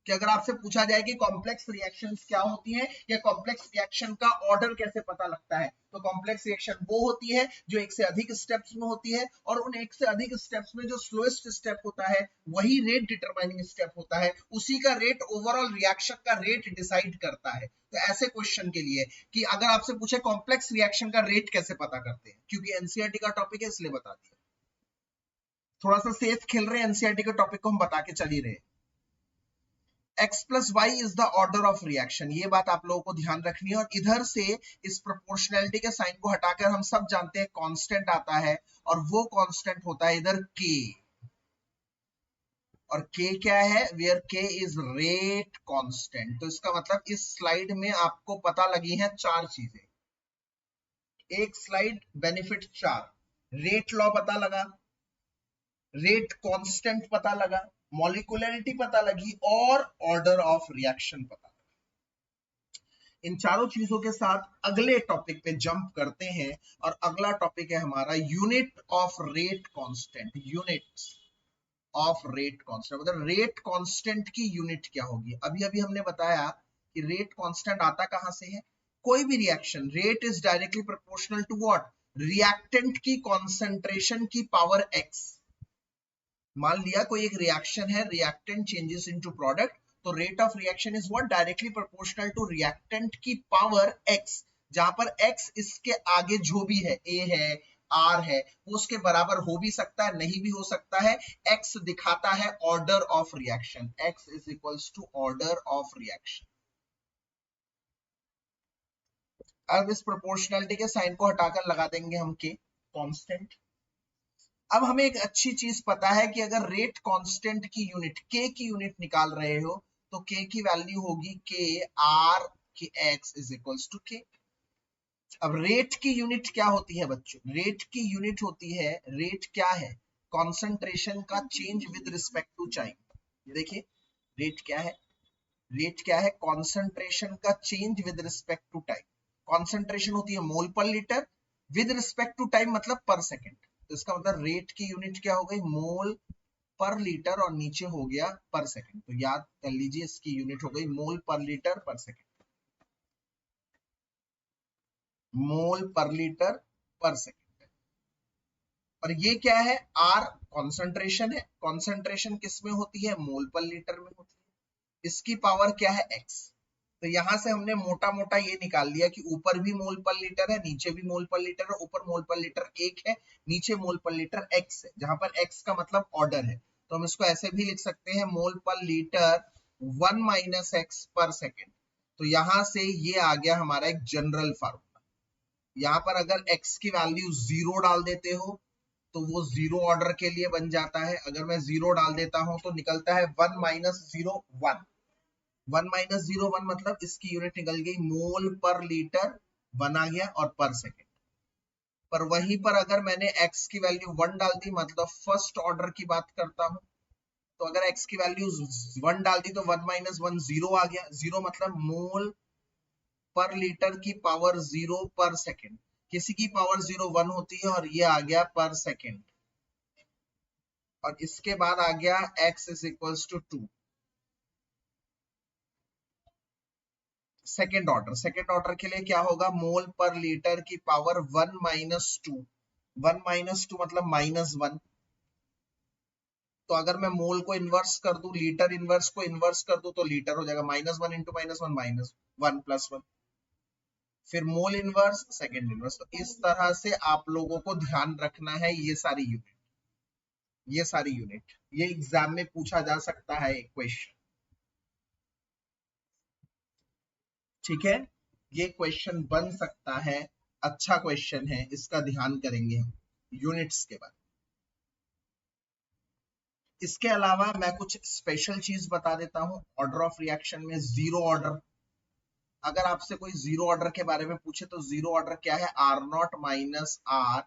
कि अगर आपसे पूछा जाए कि कॉम्प्लेक्स रिएक्शंस क्या होती हैं या कॉम्प्लेक्स रिएक्शन का ऑर्डर कैसे पता लगता है, तो कॉम्प्लेक्स रिएक्शन वो होती है जो एक से अधिक स्टेप्स में होती है, और उन एक से अधिक स्टेप्स में जो स्लोएस्ट स्टेप होता है वही रेट डिटरमाइनिंग स्टेप होता है। उसी का रेट ओवरऑल रिएक्शन का रेट डिसाइड करता है। तो ऐसे क्वेश्चन के लिए कि अगर आपसे पूछे कॉम्प्लेक्स रिएक्शन का रेट कैसे पता करते हैं, क्योंकि एनसीईआरटी का टॉपिक है इसलिए बता दिया। थोड़ा सा सेफ खेल रहे हैं, एनसीईआरटी के टॉपिक को हम बता के चल ही रहे। x plus Y is the order of reaction, ये बात आप लोगों को ध्यान रखनी है। और इधर से इस प्रोपोर्शनैलिटी के साइन को हटाकर हम सब जानते हैं कांस्टेंट आता है, और वो कांस्टेंट होता है इधर k। और k क्या है? Where k is rate constant. तो इसका मतलब इस स्लाइड में आपको पता लगी है चार चीजें। एक स्लाइड बेनिफिट 4, रेट लॉ पता लगा, रेट कांस्टेंट पता लगा, मॉलिक्यूलरिटी पता लगी, और ऑर्डर ऑफ रिएक्शन पता लगा। इन चारों चीजों के साथ अगले टॉपिक पे जंप करते हैं, और अगला टॉपिक है हमारा unit of rate constant. Unit of rate constant मतलब रेट कांस्टेंट की यूनिट क्या होगी। अभी अभी हमने बताया कि रेट कांस्टेंट आता कहां से है? कोई भी reaction, rate is directly proportional to what? Reactant की कॉन्सेंट्रेशन की पावर x। मान लिया कोई एक रिएक्शन है, रिएक्टेंट चेंजेस इनटू प्रोडक्ट, तो rate of reaction is what? Directly proportional to reactant की पावर x, जहां पर x इसके आगे जो भी है, a है, r है, वो उसके बराबर हो भी सकता है, नहीं भी हो सकता है। x दिखाता है order of reaction, x is equals to order of reaction. अब इस प्रोपोर्शनलिटी के साइन को हटाकर लगा देंगे हम k कांस्टेंट। अब हमें एक अच्छी चीज पता है कि अगर रेट कांस्टेंट की यूनिट k की यूनिट निकाल रहे हो तो k की वैल्यू होगी k r के x is equals to k। अब रेट की यूनिट क्या होती है बच्चों? रेट की यूनिट होती है, रेट क्या है? कॉन्सेंट्रेशन का change with respect to time. ये देखिए, रेट क्या है? रेट क्या है? कॉन्सेंट्रेशन का change with respect to time. Concentration होती है mole per litre, with respect to time मतलब पर सेकेंड, तो इसका मतलब रेट की यूनिट क्या हो गई, मोल पर लीटर, और नीचे हो गया पर सेकेंड, तो याद कर लीजिए इसकी यूनिट हो गई मोल पर लीटर पर सेकेंड, मोल पर लीटर पर सेकेंड। और ये क्या है, आर कॉन्सेंट्रेशन है, कॉन्सेंट्रेशन किस में होती है, मोल पर लीटर में होती है, इसकी पावर क्या है, एक्स। तो यहां से हमने मोटा मोटा ये निकाल लिया कि ऊपर भी मोल पर लीटर है, नीचे भी मोल पर लीटर है, ऊपर मोल पर लीटर एक है, नीचे मोल पर लीटर एक्स है, जहां पर एक्स का मतलब ऑर्डर है, तो हम इसको ऐसे भी लिख सकते हैं, मोल पर लीटर 1 माइनस एक्स पर सेकेंड। तो यहां से ये आ गया हमारा एक जनरल फार्मूला। यहाँ पर अगर x की वैल्यू 0 डाल देते हो तो वो 0 ऑर्डर के लिए बन जाता है, अगर मैं 0 डाल देता हूं तो निकलता है 1 माइनस 0 1, 1 माइनस 0 1 मतलब इसकी यूनिट निकल गई मोल पर लीटर, 1 आ गया, और पर सेकेंड। पर वहीं पर अगर मैंने x की वैल्यू 1 डाल दी, मतलब फर्स्ट ऑर्डर की बात करता हूं, तो अगर x की वैल्यू 1 डाल दी तो 1 माइनस 1 0 आ गया, 0 मतलब मोल पर लीटर की पावर 0 पर सेकेंड, किसी की पावर 0 1 होती है, और ये आ गया पर सेकेंड, और इसके बाद आ गया x is equals to 2। Second order के लिए क्या होगा, मोल पर लीटर की पावर 1 माइनस 2, 1 माइनस 2 मतलब माइनस 1, तो अगर मैं मोल को इन्वर्स कर दूं, लीटर इन्वर्स को इन्वर्स कर दूं, तो लीटर हो जाएगा minus 1 into minus 1 minus 1 plus 1, फिर मोल इनवर्स सेकेंड इनवर्स। तो इस तरह से आप लोगों को ध्यान रखना है ये सारी यूनिट, ये सारी यूनिट, ये एग्जाम में पूछा जा सकता है एक क्वेश्चन, ठीक है, ये क्वेश्चन बन सकता है, अच्छा क्वेश्चन है, इसका ध्यान करेंगे हम यूनिट्स के बाद। इसके अलावा मैं कुछ स्पेशल चीज बता देता हूं, ऑर्डर ऑफ रिएक्शन में जीरो ऑर्डर, अगर आपसे कोई जीरो ऑर्डर के बारे में पूछे तो जीरो ऑर्डर क्या है, R naught minus R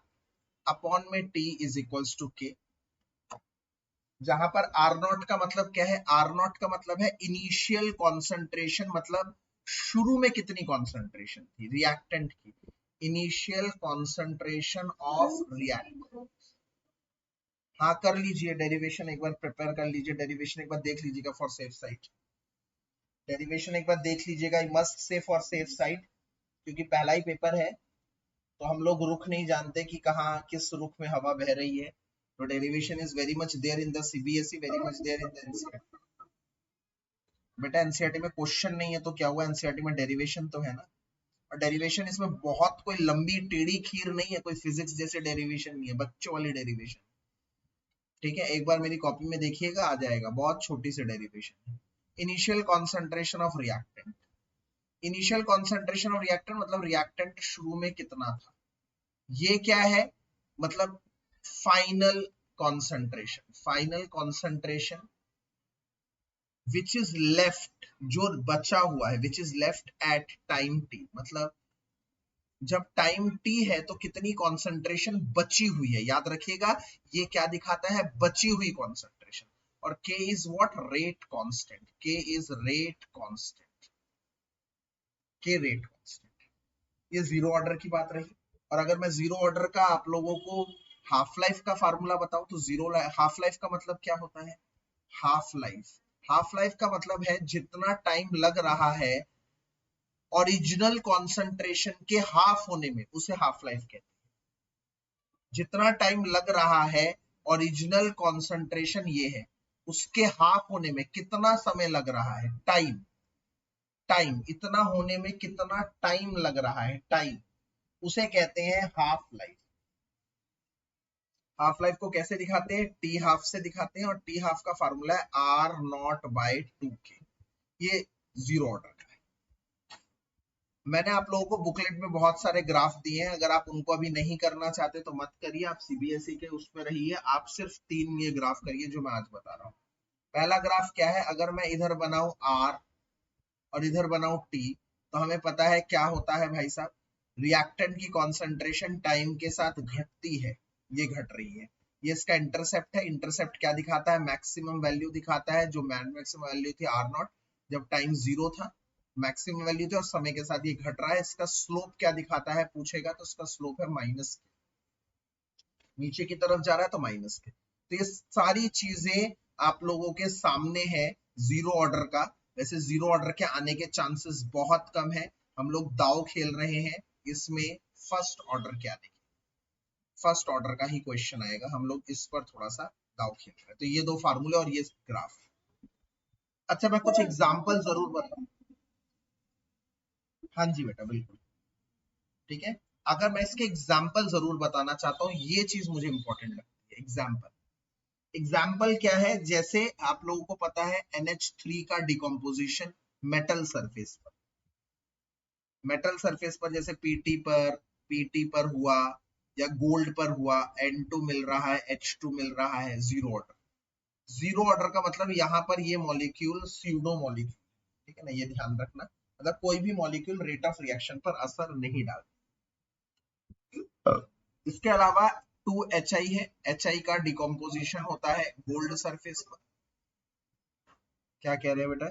upon में T is equals to K, जहां पर आर नॉट का मतलब क्या है, आर नॉट का मतलब है इनिशियल कॉन्सेंट्रेशन, मतलब शुरू में कितनी कॉन्सेंट्रेशन थी रिएक्टेंट की, इनिशियल कॉन्सेंट्रेशन ऑफ रिएक्टेंट। हाँ कर लीजिए डेरिवेशन, एक बार प्रिपेयर कर लीजिए, डेरिवेशन एक बार देख लीजिएगा फॉर सेफ साइड, डेरिवेशन एक बार देख लीजिएगा, must say for safe side, क्योंकि पहला ही पेपर है तो हम लोग रुख नहीं जानते कि कहाँ किस रुख में हवा बह रही है, तो derivation is very much there in the CBSE, very much there in the NCERT. बेटा एनसीईआरटी में क्वेश्चन नहीं है तो क्या हुआ, एनसीईआरटी में डेरिवेशन तो है ना, और डेरिवेशन इसमें बहुत कोई लंबी टेढ़ी खीर नहीं है, कोई फिजिक्स जैसे डेरिवेशन नहीं है, बच्चों वाली डेरिवेशन, ठीक है, एक बार मेरी कॉपी में देखिएगा आ जाएगा, बहुत छोटी सी डेरिवेशन है। Initial concentration of reactant, initial concentration of reactant मतलब रिएक्टेंट शुरू में कितना था, ये क्या है, मतलब final concentration, final concentration which is left, जो बचा हुआ है, which is left at time T, मतलब जब टाइम टी है तो कितनी कॉन्सेंट्रेशन बची हुई है, याद रखिएगा ये क्या दिखाता है, बची हुई कॉन्सेंट्रेशन, और k is what, rate constant, k is rate constant, k rate constant, ये जीरो ऑर्डर की बात रही। और अगर मैं जीरो ऑर्डर का आप लोगों को हाफ लाइफ का फार्मूला बताऊं तो जीरो हाफ लाइफ का मतलब क्या होता है, हाफ लाइफ, हाफ लाइफ का मतलब है जितना टाइम लग रहा है ओरिजिनल कॉन्सेंट्रेशन के हाफ होने में, उसे हाफ लाइफ कहते हैं, जितना टाइम लग रहा है ओरिजिनल कॉन्सेंट्रेशन ये है, उसके हाफ होने में कितना समय लग रहा है, टाइम, टाइम इतना होने में कितना टाइम लग रहा है, टाइम, उसे कहते हैं हाफ लाइफ। हाफ लाइफ को कैसे दिखाते हैं, टी हाफ से दिखाते हैं, और टी हाफ का फार्मूला है आर नॉट बाई 2k, ये जीरो ऑर्डर का है। मैंने आप लोगों को बुकलेट में बहुत सारे ग्राफ दिए हैं, अगर आप उनको अभी नहीं करना चाहते तो मत करिए, आप सीबीएसई के उसमें रहिए, आप सिर्फ 3 ये ग्राफ करिए जो मैं आज बता रहा हूँ। पहला ग्राफ क्या है, अगर मैं इधर बनाऊं आर और इधर बनाऊं टी, तो हमें पता है क्या होता है भाई साहब, रिएक्टेंट की कॉन्सेंट्रेशन टाइम के साथ घटती है, ये घट रही है, ये इसका इंटरसेप्ट है, इंटरसेप्ट क्या दिखाता है, मैक्सिमम वैल्यू दिखाता है, जो मैक्सिमम वैल्यू थी आर नॉट जब टाइम 0 था, मैक्सिमम वैल्यू थे और समय के साथ ये घट रहा है। इसका स्लोप क्या दिखाता है पूछेगा तो इसका स्लोप है माइनस, नीचे की तरफ जा रहा है तो माइनस के। तो ये सारी चीजें आप लोगों के सामने है जीरो ऑर्डर का। वैसे जीरो ऑर्डर के आने के चांसेस बहुत कम है, हम लोग दाव खेल रहे हैं इसमें फर्स्ट ऑर्डर के आने के, फर्स्ट ऑर्डर का ही क्वेश्चन आएगा, हम लोग इस पर थोड़ा सा दाव खेल रहे हैं। तो ये दो फार्मूले और ये ग्राफ। अच्छा मैं कुछ एग्जाम्पल जरूर बताऊं। हाँ जी बेटा बिल्कुल ठीक है। अगर मैं इसके एग्जाम्पल जरूर बताना चाहता हूँ, ये चीज मुझे इंपॉर्टेंट लगती है। एग्जाम्पल क्या है, जैसे आप लोगों को पता है NH3 का डिकम्पोजिशन मेटल सरफेस पर, मेटल सरफेस पर जैसे पीटी पर हुआ या गोल्ड पर हुआ, N2 मिल रहा है, H2 मिल रहा है, जीरो ऑर्डर। जीरो ऑर्डर का मतलब यहाँ पर ये मॉलिक्यूल स्यूडो मॉलिक्यूल, ठीक है ना, ये ध्यान रखना। मतलब कोई भी मॉलिक्यूल रेट ऑफ रिएक्शन पर असर नहीं डालता। इसके अलावा 2HI है, HI का डिकम्पोजिशन होता है गोल्ड सरफेस पर। क्या कह रहे हैं बेटा?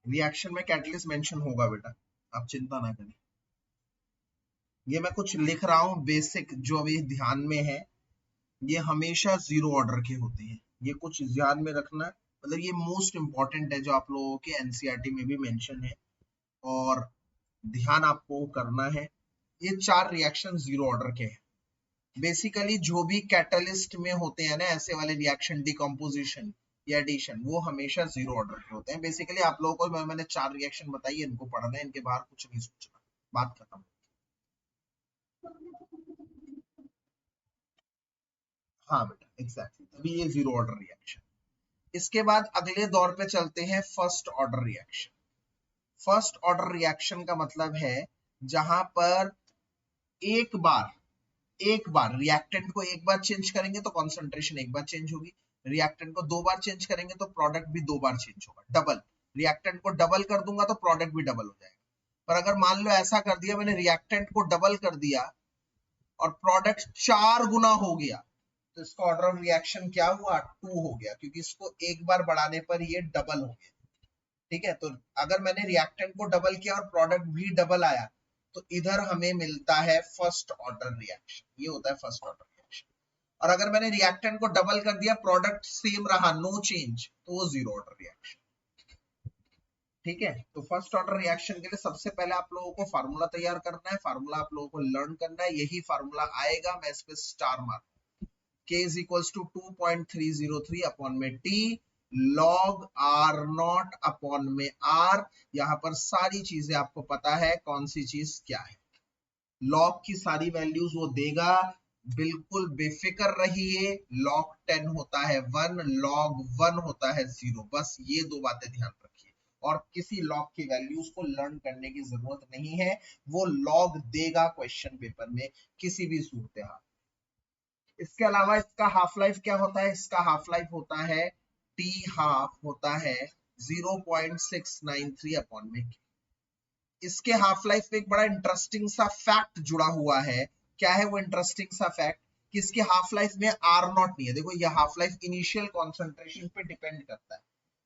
रिएक्शन में कैटलिस्ट मेंशन होगा बेटा, आप चिंता ना करें। ये मैं कुछ लिख रहा हूँ बेसिक जो अभी ध्यान में है, ये हमेशा जीरो ऑर्डर के होते हैं, ये कुछ ध्यान में रखना। मतलब ये मोस्ट इंपॉर्टेंट है जो आप लोगों के एनसीईआरटी में भी मेंशन है और ध्यान आपको करना है। ये चार रिएक्शन जीरो ऑर्डर के हैं। बेसिकली जो भी कैटलिस्ट में होते हैं ना ऐसे वाले रिएक्शन, डिकम्पोजिशन या एडिशन, वो हमेशा जीरो ऑर्डर के होते हैं। बेसिकली आप लोगों को मैंने चार रिएक्शन बताई है, इनको पढ़ना है, इनके बाहर कुछ नहीं सोचना, बात खत्म। हाँ बेटा एग्जैक्टली, तभी ये जीरो ऑर्डर रिएक्शन। इसके बाद अगले दौर पे चलते हैं first order reaction. First order reaction का मतलब है जहां पर एक बार रिएक्टेंट को एक बार चेंज करेंगे तो कॉन्सेंट्रेशन एक बार चेंज होगी, रिएक्टेंट को दो बार चेंज करेंगे तो प्रोडक्ट भी दो बार चेंज होगा, डबल। रिएक्टेंट को डबल कर दूंगा तो प्रोडक्ट भी डबल हो जाएगा। पर अगर मान लो ऐसा कर दिया मैंने, रिएक्टेंट को डबल कर दिया और प्रोडक्ट 4 गुना हो गया, तो इसका ऑर्डर ऑफ रिएक्शन क्या हुआ? 2 हो गया, क्योंकि इसको एक बार बढ़ाने पर ये डबल हो गया। ठीक है, तो अगर मैंने रिएक्टेंट को डबल किया और प्रोडक्ट भी डबल आया तो इधर हमें मिलता है फर्स्ट ऑर्डर रिएक्शन, ये होता है फर्स्ट ऑर्डर रिएक्शन। और अगर मैंने रिएक्टेंट को डबल कर दिया, प्रोडक्ट सेम रहा, नो चेंज, तो वो जीरो ऑर्डर रिएक्शन। ठीक है, तो फर्स्ट ऑर्डर रिएक्शन के लिए सबसे पहले आप लोगों को फार्मूला तैयार करना है, फार्मूला आप लोगों को लर्न करना है। यही फार्मूला आएगा, मैं इस पे स्टार मार, K is equals to 2.303 upon में T log R not upon में R। यहाँ पर सारी चीजें आपको पता है कौन सी चीज क्या है, log की सारी वैल्यूज वो देगा, बिल्कुल बेफिक्र रहिए। log 10 होता है 1, log 1 होता है 0, बस ये दो बातें ध्यान रखिए। और किसी log की वैल्यूज को लर्न करने की जरूरत नहीं है, वो log देगा क्वेश्चन पेपर में किसी भी सूरत हाल। इसके अलावा इसका हाफ लाइफ क्या होता है? इसका हाफ लाइफ होता है टी हाफ होता है 0.693 अपॉन में। इसके हाफ लाइफ में एक बड़ा इंटरेस्टिंग सा फैक्ट जुड़ा हुआ है। क्या है वो इंटरेस्टिंग सा फैक्ट? कि इसके हाफ लाइफ में आर नॉट नहीं है। देखो ये हाफ लाइफ इनिशियल कॉन्सेंट्रेशन पे डिपेंड करता है,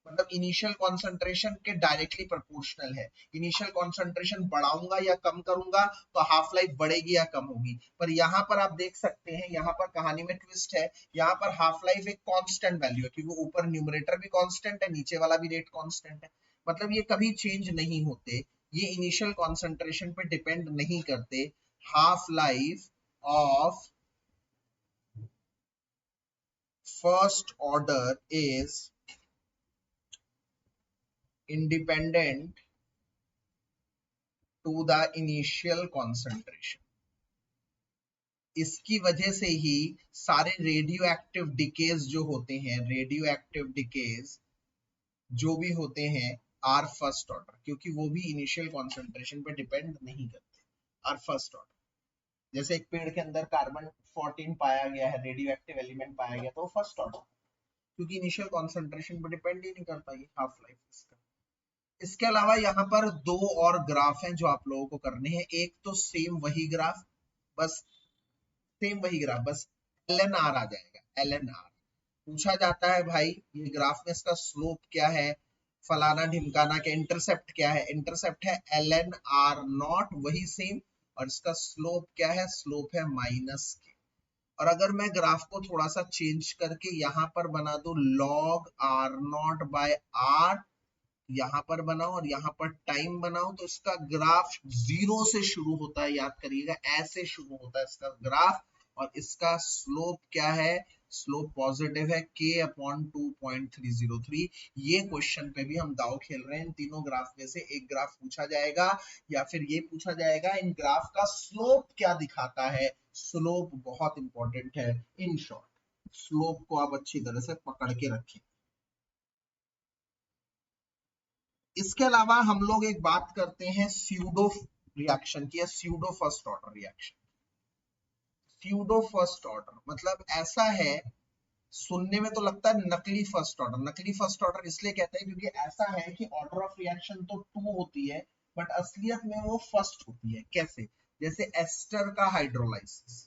मतलब इनिशियल कॉन्सेंट्रेशन के डायरेक्टली प्रोपोर्शनल है। इनिशियल कॉन्सेंट्रेशन बढ़ाऊंगा या कम करूंगा तो हाफ लाइफ बढ़ेगी या कम होगी। पर यहाँ पर आप देख सकते हैं, यहाँ पर कहानी में ट्विस्ट है, यहाँ पर हाफ लाइफ एक कांस्टेंट वैल्यू है, क्योंकि ऊपर न्यूमरेटर भी कांस्टेंट है, नीचे वाला भी रेट कांस्टेंट है, मतलब ये कभी चेंज नहीं होते, ये इनिशियल कॉन्सेंट्रेशन पे डिपेंड नहीं करते। Half life of first order is independent to the initial concentration। इसकी वजह से ही सारे रेडियो एक्टिव डिकेज जो होते हैं, रेडियो एक्टिव डिकेज जो भी होते हैं आर फर्स्ट ऑर्डर, क्योंकि वो भी इनिशियल कॉन्सेंट्रेशन पे डिपेंड नहीं करते, आर फर्स्ट ऑर्डर। जैसे एक पेड़ के अंदर कार्बन 14 पाया गया है, रेडियो एक्टिव एलिमेंट पाया गया, तो वो फर्स्ट ऑर्डर, क्योंकि इनिशियल कॉन्सेंट्रेशन पे डिपेंड ही नहीं करता ये हाफ लाइफ इसका। इसके अलावा यहाँ पर दो और ग्राफ हैं जो आप लोगों को करने हैं। एक तो सेम वही ग्राफ, बस सेम वही ग्राफ, बस ln r आ जाएगा। ln r पूछा जाता है भाई ये ग्राफ में इसका स्लोप क्या है, फलाना ढिमकाना के इंटरसेप्ट क्या है, इंटरसेप्ट है ln r नॉट, वही सेम, और इसका स्लोप क्या है, स्लोप है माइनस के। और अगर मैं ग्राफ को थोड़ा सा चेंज करके यहाँ पर बना दूं log r naught by r, यहाँ पर बनाओ और यहाँ पर टाइम बनाओ, तो इसका ग्राफ 0 से शुरू होता है, याद करिएगा ऐसे शुरू होता है इसका ग्राफ, और इसका स्लोप क्या है, स्लोप पॉजिटिव है k अपॉन 2.303। ये क्वेश्चन पे भी हम दाव खेल रहे हैं, इन तीनों ग्राफ में से एक ग्राफ पूछा जाएगा, या फिर ये पूछा जाएगा इन ग्राफ का स्लोप क्या दिखाता है। स्लोप बहुत इंपॉर्टेंट है। इन शॉर्ट स्लोप को आप अच्छी तरह से पकड़ के रखें। इसके अलावा हम लोग एक बात करते हैं स्यूडो रिएक्शन की, या pseudo first order reaction. Pseudo first order मतलब ऐसा है, सुनने में तो लगता है नकली फर्स्ट ऑर्डर। नकली फर्स्ट ऑर्डर इसलिए कहते हैं क्योंकि ऐसा है कि ऑर्डर ऑफ रिएक्शन तो 2 होती है, बट असलियत में वो फर्स्ट होती है। कैसे? जैसे एस्टर का हाइड्रोलाइसिस,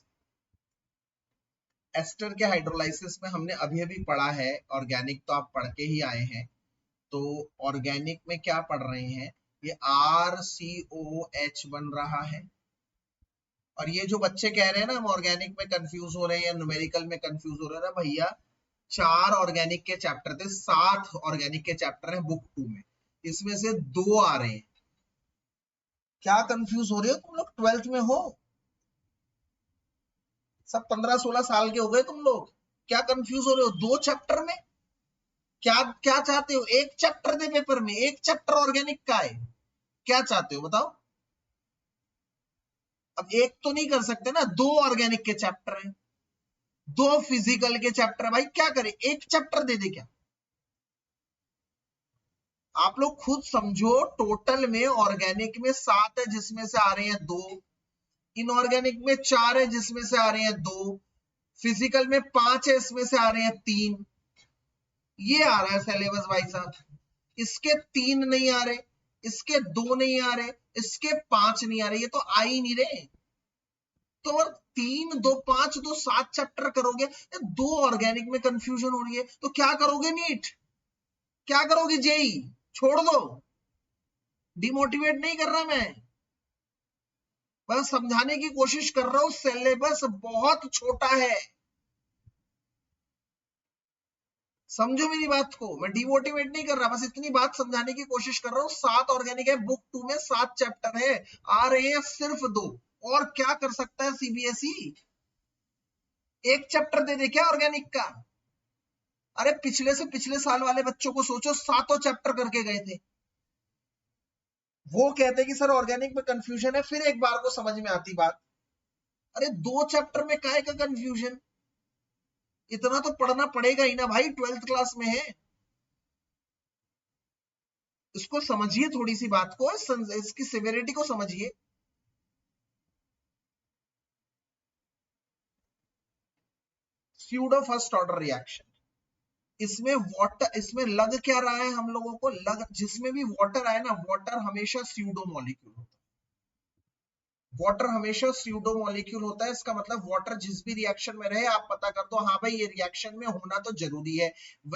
एस्टर के हाइड्रोलाइसिस में हमने अभी अभी पढ़ा है, ऑर्गेनिक तो आप पढ़ के ही आए हैं, तो ऑर्गेनिक में क्या पढ़ रहे हैं, ये RCOH बन रहा है। और ये जो बच्चे कह रहे हैं ना हम ऑर्गेनिक में कंफ्यूज हो रहे हैं या न्यूमेरिकल में कंफ्यूज हो रहे हैं ना, भैया 4 ऑर्गेनिक के चैप्टर थे, 7 ऑर्गेनिक के चैप्टर हैं बुक 2 में, इसमें से 2 आ रहे हैं। क्या कंफ्यूज हो रहे हो तुम लोग? 12th में हो, सब 15-16 साल के हो गए तुम लोग, क्या कंफ्यूज हो रहे हो 2 चैप्टर में? क्या क्या चाहते हो? एक चैप्टर दे पेपर में, एक चैप्टर ऑर्गेनिक का है, क्या चाहते हो बताओ? अब एक तो नहीं कर सकते ना, 2 ऑर्गेनिक के चैप्टर हैं, 2 फिजिकल के चैप्टर है, भाई क्या करें, एक चैप्टर दे दे क्या? आप लोग खुद समझो, टोटल में ऑर्गेनिक में 7 है जिसमें से आ रहे हैं 2, इनऑर्गेनिक में 4 है जिसमें से आ रहे हैं 2, फिजिकल में 5 है इसमें से आ रहे हैं 3। ये आ रहा है सिलेबस भाई साहब, इसके 3 नहीं आ रहे, इसके 2 नहीं आ रहे, इसके 5 नहीं आ रहे, ये तो आ ही नहीं रहे। तो 3 2 5 2 7 चैप्टर करोगे, 2 ऑर्गेनिक में कंफ्यूजन हो रही है, तो क्या करोगे नीट, क्या करोगे जेई? छोड़ दो, डिमोटिवेट नहीं कर रहा मैं, बस समझाने की कोशिश कर रहा हूं, सिलेबस बहुत छोटा है, समझो मेरी बात को, मैं डिमोटिवेट नहीं कर रहा, बस इतनी बात समझाने की कोशिश कर रहा हूं। 7 ऑर्गेनिक है बुक 2 में, 7 चैप्टर है, आ रहे हैं सिर्फ 2, और क्या कर सकता है सीबीएसई? एक चैप्टर दे दे क्या ऑर्गेनिक का? अरे पिछले से पिछले साल वाले बच्चों को सोचो, 7 चैप्टर करके गए थे, वो कहते कि सर ऑर्गेनिक में कंफ्यूजन है, फिर एक बार को समझ में आती बात। अरे 2 चैप्टर में काहे का कंफ्यूजन? इतना तो पढ़ना पड़ेगा ही ना भाई, 12th क्लास में है, इसको समझिए, थोड़ी सी बात को, इसकी सिवियरिटी को समझिए। स्यूडो फर्स्ट ऑर्डर रिएक्शन, इसमें वाटर, इसमें लग क्या रहा है हम लोगों को, लग जिसमें भी वाटर आए ना, वाटर हमेशा स्यूडो मॉलिक्यूल होता है, वाटर हमेशा स्यूडो मॉलिक्यूल होता है। इसका मतलब वाटर जिस भी रिएक्शन में रहे आप पता कर दो, हाँ भाई ये रिएक्शन में होना तो जरूरी है।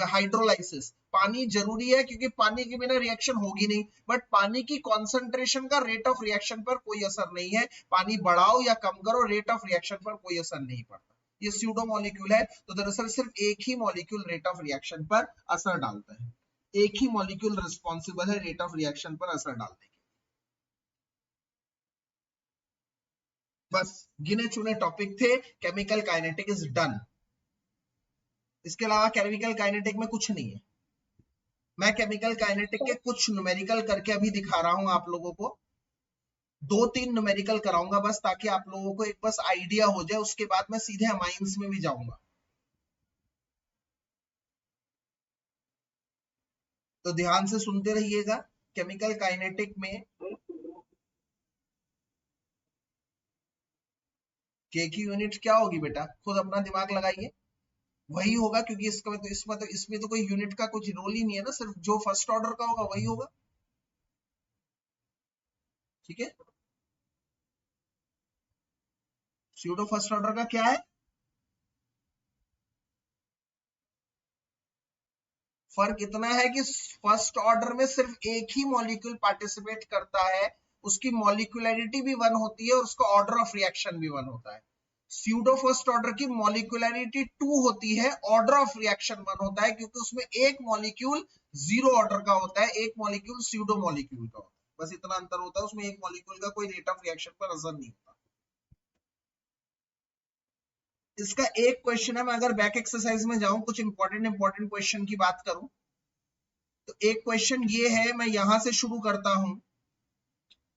हाइड्रोलाइसिस, पानी जरूरी है क्योंकि पानी के बिना रिएक्शन होगी नहीं, बट पानी की कॉन्सेंट्रेशन का रेट ऑफ रिएक्शन पर कोई असर नहीं है, पानी बढ़ाओ या कम करो रेट ऑफ रिएक्शन पर कोई असर नहीं पड़ता, ये स्यूडो मॉलिक्यूल है। तो दरअसल सिर्फ एक ही मॉलिक्यूल रेट ऑफ रिएक्शन पर असर डालता है, एक ही मॉलिक्यूल रिस्पॉन्सिबल है रेट ऑफ रिएक्शन पर असर डालने के। बस गिने चुने टॉपिक थे, केमिकल काइनेटिक इज डन। इसके अलावा केमिकल काइनेटिक में कुछ नहीं है। मैं केमिकल काइनेटिक के कुछ न्यूमेरिकल करके अभी दिखा रहा हूं आप लोगों को, 2-3 न्यूमेरिकल कराऊंगा बस, ताकि आप लोगों को एक बस आइडिया हो जाए, उसके बाद मैं सीधे अमाइंस में भी जाऊंगा। तो ध्यान से सुनते रहिएगा। केमिकल काइनेटिक में के की यूनिट क्या होगी बेटा, खुद अपना दिमाग लगाइए, वही होगा, क्योंकि इसमें तो कोई यूनिट का कुछ रोल ही नहीं है ना, सिर्फ जो फर्स्ट ऑर्डर का होगा वही होगा, ठीक है। स्यूडो फर्स्ट ऑर्डर का क्या है? फर्क इतना है कि फर्स्ट ऑर्डर में सिर्फ एक ही मॉलिक्यूल पार्टिसिपेट करता है, उसकी मॉलिक्यूलरिटी भी 1 होती है और उसका ऑर्डर ऑफ रिएक्शन भी 1 होता है। स्यूडो फर्स्ट ऑर्डर की मॉलिक्यूलरिटी 2 होती है, ऑर्डर ऑफ रिएक्शन 1 होता है, क्योंकि उसमें एक मॉलिक्यूल 0 ऑर्डर का होता है, एक मॉलिक्यूल स्यूडो मॉलिक्यूल का होता है। बस इतना अंतर होता है, उसमें एक मॉलिक्यूल का कोई रेट ऑफ रिएक्शन पर असर नहीं होता। इसका एक क्वेश्चन है, मैं अगर बैक एक्सरसाइज में जाऊं, कुछ इंपॉर्टेंट क्वेश्चन की बात करूं, तो एक क्वेश्चन ये है, मैं यहां से शुरू करता हूं,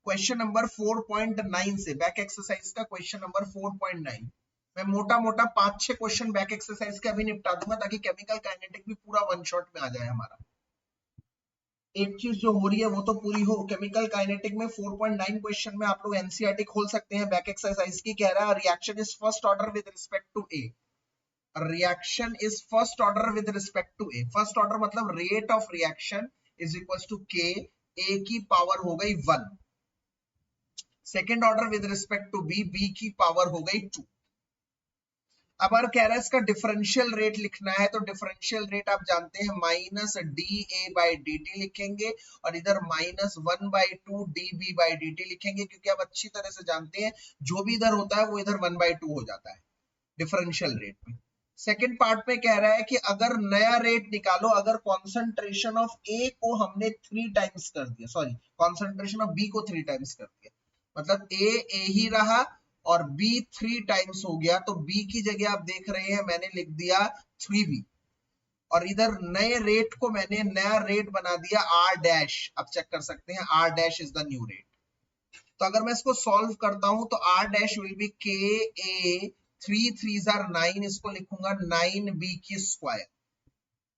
क्वेश्चन नंबर 4.9 से, बैक एक्सरसाइज का क्वेश्चन नंबर 4.9। मैं मोटा मोटा 5-6 क्वेश्चन बैक एक्सरसाइज के अभी निपटा दूंगा, ताकि केमिकल काइनेटिक भी पूरा वन शॉट में आ जाए हमारा। एक चीज जो हो रही है वो तो पूरी हो। केमिकल काइनेटिक में 4.9 क्वेश्चन में आप लोग एनसीईआरटी खोल सकते हैं, बैक एक्सरसाइज की कह रहा है reaction is first order with respect to A. Reaction is first order with respect to A. First order मतलब rate of reaction is equal to K, A की पावर हो गई 1। Second order with respect to B, B की power हो गई 2। अब अगर कह रहा है इसका डिफरेंशियल रेट लिखना है, तो डिफरेंशियल रेट आप जानते हैं minus D A by D T लिखेंगे, और इधर minus 1/2 D B by D T लिखेंगे, क्योंकि आप अच्छी तरह से जानते हैं जो भी इधर होता है वो इधर 1/2 हो जाता है डिफरेंशियल रेट में। सेकेंड पार्ट में कह रहा है कि अगर नया रेट निकालो, अगर कॉन्सेंट्रेशन ऑफ ए को हमने 3 टाइम्स कर दिया, सॉरी कॉन्सेंट्रेशन ऑफ बी को 3 टाइम्स कर दिया, मतलब ए ही रहा और बी 3 टाइम्स हो गया, तो बी की जगह आप देख रहे हैं मैंने लिख दिया 3b, और इधर नए रेट को मैंने नया रेट बना दिया r डैश। आप चेक कर सकते हैं r dash is the new rate. तो अगर मैं इसको सॉल्व करता हूं तो r डैश विल बी के ए 3 3s are 9, इसको लिखूंगा 9b की स्क्वायर।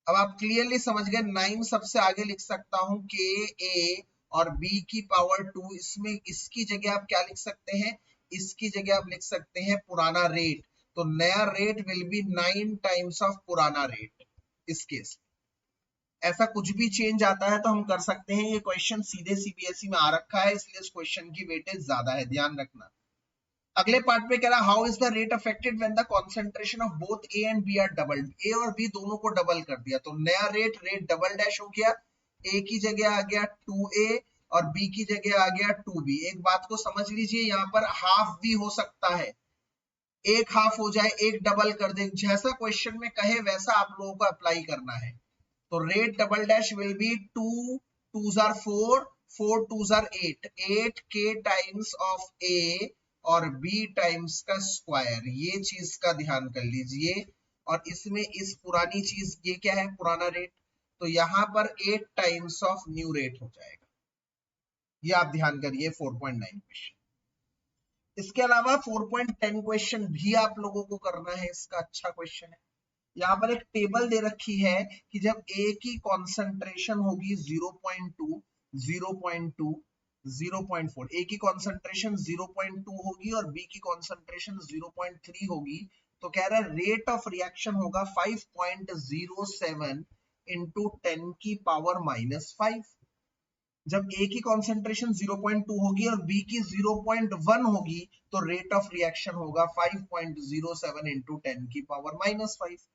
अब आप क्लियरली समझ गए, 9 सबसे आगे लिख सकता हूं के ए और b की पावर 2, इसमें इसकी जगह आप क्या लिख सकते हैं, इसकी जगह आप लिख सकते हैं पुराना रेट। तो नया rate will be 9 times of पुराना रेट। इस केस ऐसा कुछ भी चेंज आता है तो हम कर सकते हैं। ये क्वेश्चन सीधे सीबीएसई में आ रखा है, इसलिए इस क्वेश्चन की वेटेज ज्यादा है, ध्यान रखना। अगले पार्ट में कह रहा how is the rate affected when the concentration of both A and B are doubled. A और बी दोनों को डबल कर दिया, तो नया रेट डबल डैश हो गया, ए की जगह आ गया 2a और बी की जगह आ गया 2b। एक बात को समझ लीजिए, यहाँ पर हाफ भी हो सकता है, एक हाफ हो जाए, एक डबल कर दे, जैसा क्वेश्चन में कहे वैसा आप लोगों को अप्लाई करना है। तो rate double dash will be 2 2s are 4 4 2s are 8 8 k times of a और b टाइम्स का स्क्वायर। ये चीज का ध्यान कर लीजिए। और इसमें इस पुरानी चीज ये क्या है, पुराना रेट, तो यहां पर 8 टाइम्स ऑफ न्यू रेट हो जाएगा। ये आप ध्यान करिए 4.9 क्वेश्चन। इसके अलावा 4.10 क्वेश्चन भी आप लोगों को करना है, इसका अच्छा क्वेश्चन है। यहाँ पर एक टेबल दे रखी है कि जब A की कॉन्सेंट्रेशन होगी 0.2 0.2 0.4, A की कॉन्सेंट्रेशन 0.2 होगी और B की कॉन्सेंट्रेशन 0.3 होगी, तो कह रहा है रेट ऑफ रिएक्शन होगा 5.07 इंटू 10 की पावर -5। जब A की कॉन्सेंट्रेशन 0.2 होगी और B की 0.1 होगी, तो रेट ऑफ रिएक्शन होगा 5.07 इंटू 10 की पावर -5।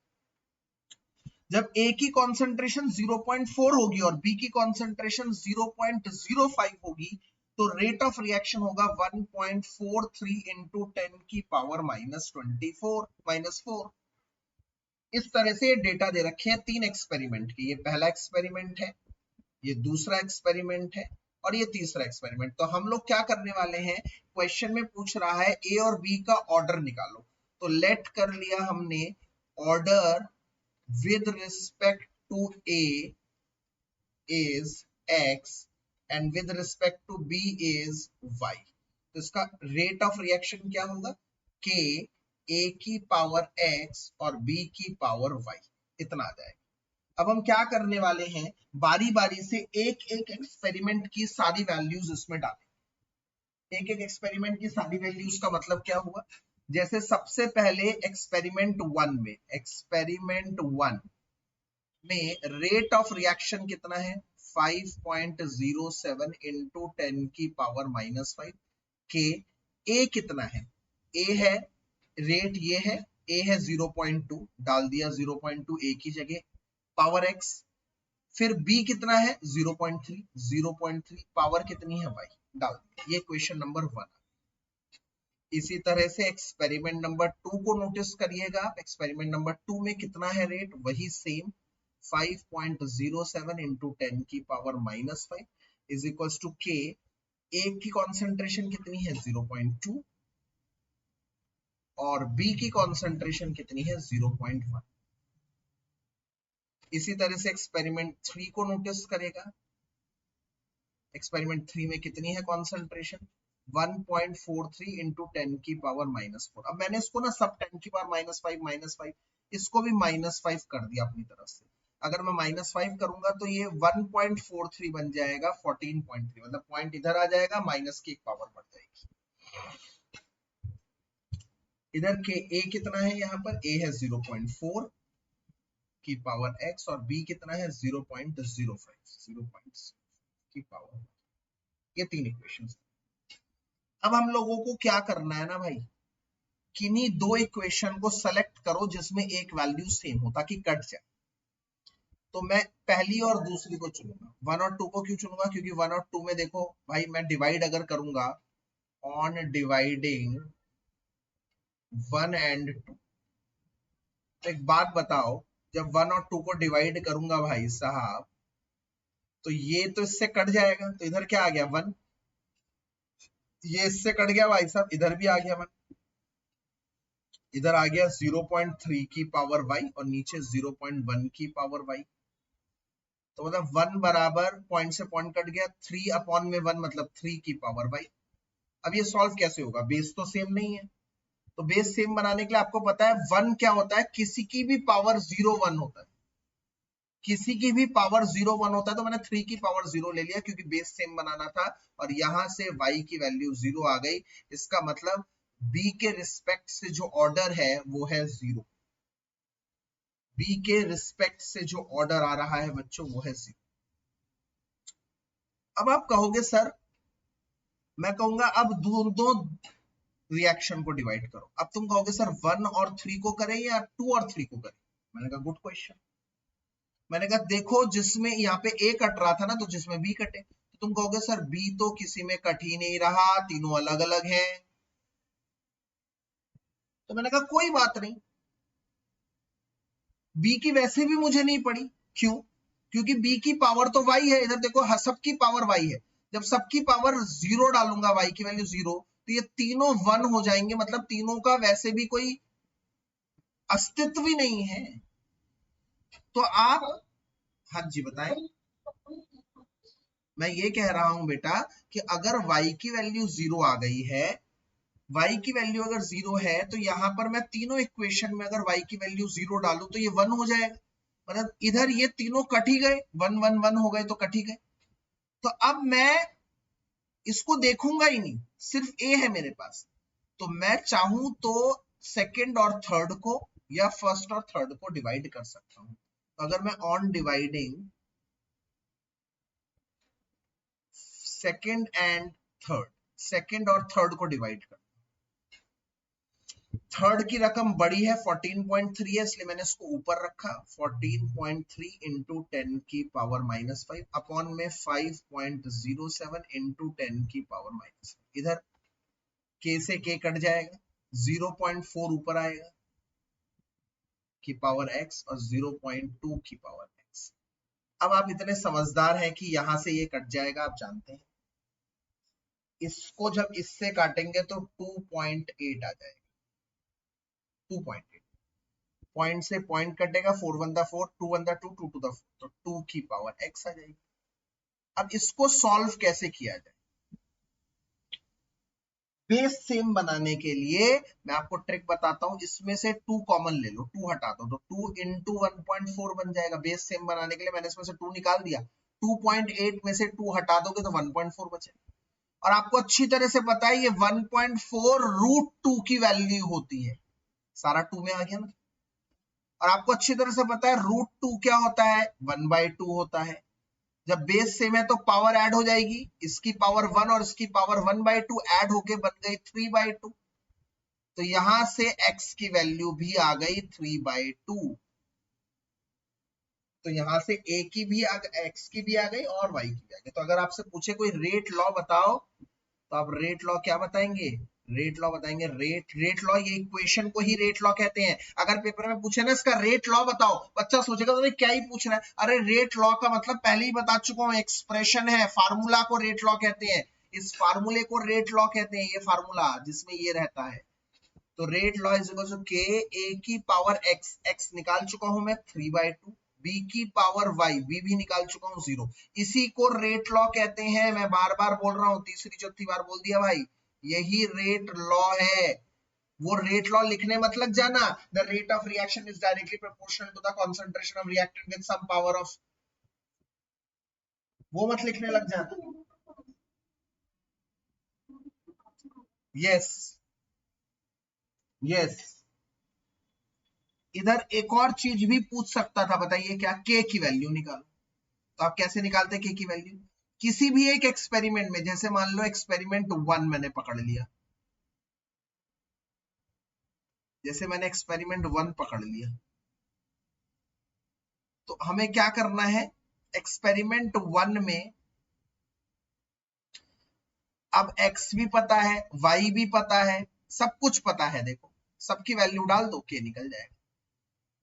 जब A की कॉन्सेंट्रेशन 0.4 होगी और B की कॉन्सेंट्रेशन 0.05 होगी, तो रेट ऑफ रिएक्शन होगा 1.43 इंटू 10 की पावर -4। इस तरह से डेटा दे रखे हैं 3 एक्सपेरिमेंट के। ये पहला एक्सपेरिमेंट है, ये दूसरा एक्सपेरिमेंट है और ये तीसरा एक्सपेरिमेंट। तो हम लोग क्या करने वाले हैं, क्वेश्चन में पूछ रहा है ए और बी का ऑर्डर निकालो, तो लेट कर लिया हमने order with respect to A is X and with respect to B is Y। तो इसका रेट ऑफ रिएक्शन क्या होगा, K A की पावर X और B की पावर Y, इतना आ जाएगा। अब हम क्या करने वाले हैं, बारी बारी से एक एक एक्सपेरिमेंट की सारी वैल्यूज इसमें डालें। एक एक एक्सपेरिमेंट की सारी वैल्यूज का मतलब क्या हुआ, जैसे सबसे पहले एक्सपेरिमेंट 1 में रेट ऑफ रिएक्शन कितना है 5.07 इंटू 10 की पावर -5 के। ए कितना है, ए है रेट ये है, ए है 0.2, डाल दिया 0.2 ए की जगह, पावर एक्स, फिर बी कितना है 0.3, 0.3 पावर कितनी है वाई, डाल दिया। ये क्वेश्चन नंबर 1। इसी तरह से एक्सपेरिमेंट नंबर 2 को नोटिस करिएगा। एक्सपेरिमेंट नंबर 2 में कितना है रेट, वही सेम 5.07 इंटू 10 की power -5 is equal to K. A की कॉन्सेंट्रेशन कितनी है 0.2 और बी की कॉन्सेंट्रेशन कितनी है 0.1। इसी तरह से एक्सपेरिमेंट 3 को नोटिस करेगा। एक्सपेरिमेंट 3 में कितनी है कॉन्सेंट्रेशन 1.43 इंटू 10 की पावर -4। अब मैंने इसको ना सब 10 की पावर -5 इसको भी -5 कर दिया अपनी तरफ से। अगर मैं -5 करूंगा तो ये 1.43 बन जाएगा 14.3, मतलब पॉइंट इधर आ जाएगा, माइनस की एक पावर बढ़ जाएगी। इधर के ए कितना है, यहाँ पर ए है 0.4 की पावर x और b कितना है 0.05 की पावर। ये 3 इक्वेशंस। अब हम लोगों को क्या करना है ना भाई, किन्हीं 2 इक्वेशन को सेलेक्ट करो जिसमें एक वैल्यू सेम हो ताकि कट जाए। तो मैं पहली और दूसरी को चुनूंगा। 1 और 2 को क्यों चुनूंगा, क्योंकि 1 और 2 में देखो भाई मैं डिवाइड अगर करूंगा, ऑन डिवाइडिंग 1 एंड 2, तो एक बात बताओ, जब 1 और 2 को डिवाइड करूंगा भाई साहब, तो ये तो इससे कट जाएगा, तो इधर क्या आ गया 1, ये इससे कट गया भाई साहब, इधर भी आ गया 1, इधर आ गया 0.3 की पावर y और नीचे 0.1 की पावर y। तो मतलब 1 बराबर पॉइंट से पॉइंट कट गया, 3 अपॉन में 1 मतलब 3 की पावर y। अब ये सॉल्व कैसे होगा, बेस तो सेम नहीं है। तो बेस सेम बनाने के लिए आपको पता है 1 क्या होता है, किसी की भी पावर 0 1 होता है, किसी की भी पावर 0 1 होता है। तो मैंने 3 की पावर 0 ले लिया क्योंकि बेस सेम बनाना था, और यहां से y की वैल्यू 0 आ गई। इसका मतलब b के रिस्पेक्ट से जो ऑर्डर है वो है 0, b के रिस्पेक्ट से जो ऑर्डर आ रहा है बच्चों वो है 0। अब आप कहोगे सर, मैं कहूंगा अब दो रिएक्शन को डिवाइड करो। अब तुम कहोगे सर 1 और 3 को करें या 2 और 3 को करें। मैंने कहा गुड क्वेश्चन। मैंने कहा देखो जिसमें यहाँ पे ए कट रहा था ना, तो जिसमें बी कटे। तो तुम कहोगे सर बी तो किसी में कट ही नहीं रहा, तीनों अलग अलग हैं। तो मैंने कहा कोई बात नहीं, बी की वैसे भी मुझे नहीं पड़ी। क्यों, क्योंकि बी की पावर तो वाई है। इधर देखो सबकी पावर वाई है, जब सबकी पावर 0 डालूंगा, वाई की वैल्यू 0, तो ये तीनों 1 हो जाएंगे, मतलब तीनों का वैसे भी कोई अस्तित्व ही नहीं है। तो आप, हाँ जी बताएं। मैं ये कह रहा हूं बेटा कि अगर y की वैल्यू 0 आ गई है, y की वैल्यू अगर 0 है, तो यहां पर मैं तीनों इक्वेशन में अगर y की वैल्यू 0 डालूं तो ये 1 हो जाएगा। मतलब इधर ये तीनों कट ही गए, 1 1 1 हो गए, तो कट ही गए। तो अब मैं इसको देखूंगा ही नहीं, सिर्फ a है मेरे पास। तो मैं चाहूं तो सेकंड और थर्ड को या फर्स्ट और थर्ड को डिवाइड कर सकता हूं। तो अगर मैं on dividing second and third, second और थर्ड को डिवाइड कर, थर्ड की रकम बड़ी है 14.3 है, इसलिए मैंने इसको ऊपर रखा। 14.3 इंटू 10 की पावर -5 अपॉन में 5.07 इंटू 10 की पावर -5। इधर k से k कट जाएगा, 0.4 ऊपर आएगा की पावर x और 0.2 की पावर x। अब आप इतने समझदार हैं कि यहां से ये कट जाएगा, आप जानते हैं। इसको जब इससे काटेंगे तो 2.8 आ जाएगा, 2.8। पॉइंट से पॉइंट कटेगा, 4 1 4, 2 1 2, 2 2 4, तो 2 की पावर x आ जाएगी। अब इसको सॉल्व कैसे किया जाए, बेस सेम बनाने के लिए मैं आपको ट्रिक बताता हूं। इसमें से 2 कॉमन ले लो, 2 हटा दो, तो 2 इंटू 1.4 बन जाएगा। बेस सेम बनाने के लिए मैंने इसमें से 2 निकाल दिया, 2.8 में से 2 हटा दोगे तो 1.4 बचे। और आपको अच्छी तरह से पता है ये 1.4 रूट 2 की वैल्यू होती है, सारा 2 में आ गया ना। और आपको अच्छी तरह से पता है रूट 2 क्या होता है, 1/2 होता है। जब बेस सेम है तो पावर ऐड हो जाएगी, इसकी पावर 1 और इसकी पावर 1/2 ऐड होके बन गई 3/2। तो यहां से x की वैल्यू भी आ गई 3/2। तो यहां से a की भी x की भी आ गई और y की भी आ गई। तो अगर आपसे पूछे कोई रेट लॉ बताओ तो आप रेट लॉ क्या बताएंगे? रेट लॉ बताएंगे। रेट लॉ, ये इक्वेशन को ही रेट लॉ कहते हैं। अगर पेपर में पूछे ना इसका रेट लॉ बताओ, बच्चा सोचेगा तो क्या ही पूछ रहा है। अरे रेट लॉ का मतलब पहले ही बता चुका हूं, एक्सप्रेशन है, फार्मूला को रेट लॉ कहते हैं। इस फार्मूले को रेट लॉ कहते हैं, ये फार्मूला जिसमें ये रहता है। तो rate law is equal to K A की पावर एक्स, एक्स निकाल चुका हूं मैं 3/2, बी की पावर वाई, बी भी निकाल चुका हूं 0। इसी को रेट लॉ कहते हैं। मैं बार बार बोल रहा हूं, तीसरी चौथी बार बोल दिया भाई, यही रेट लॉ है। वो रेट लॉ लिखने मत लग जाना, the rate of reaction is directly proportional to the concentration of reactant with some power of, वो मत लिखने लग जाना। Yes yes. इधर एक और चीज भी पूछ सकता था, बताइए क्या? के की वैल्यू निकालो। तो आप कैसे निकालते के की वैल्यू? किसी भी एक एक्सपेरिमेंट में, जैसे मान लो एक्सपेरिमेंट 1 मैंने पकड़ लिया, जैसे मैंने एक्सपेरिमेंट 1 पकड़ लिया, तो हमें क्या करना है? एक्सपेरिमेंट 1 में अब x भी पता है, y भी पता है, सब कुछ पता है। देखो सबकी वैल्यू डाल दो, के निकल जाएगा।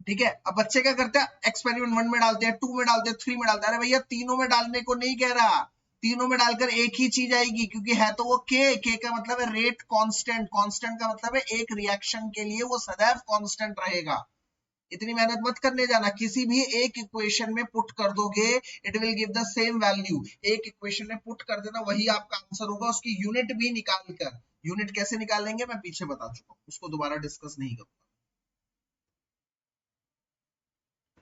ठीक है, अब बच्चे क्या करते हैं? एक्सपेरिमेंट 1 में डालते हैं, 2 में डालते हैं, 3 में डालते हैं। अरे भैया तीनों में डालने को नहीं कह रहा, तीनों में डालकर एक ही चीज आएगी, क्योंकि है तो वो के का मतलब है रेट कांस्टेंट, कांस्टेंट का मतलब है एक रिएक्शन के लिए वो सदैव कांस्टेंट रहेगा। इतनी मेहनत मत करने जाना, किसी भी एक इक्वेशन में पुट कर दोगे, it will give the same value. एक इक्वेशन में पुट कर देना, वही आपका आंसर होगा। उसकी यूनिट भी निकाल कर, यूनिट कैसे निकालेंगे मैं पीछे बता चुका हूं, उसको दोबारा डिस्कस नहीं करूंगा।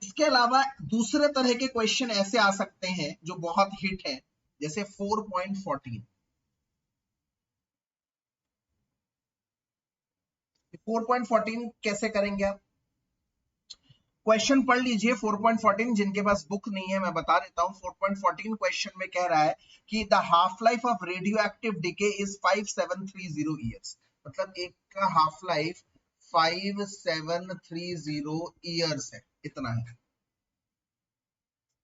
इसके अलावा दूसरे तरह के क्वेश्चन ऐसे आ सकते हैं जो बहुत हिट है, जैसे 4.14। 4.14 कैसे करेंगे आप? क्वेश्चन पढ़ लीजिए 4.14, जिनके पास बुक नहीं है मैं बता देता हूं। 4.14 क्वेश्चन में कह रहा है कि the half life of radio active decay is 5730 years. मतलब एक का हाफ लाइफ 5730 ईयर्स है, इतना है।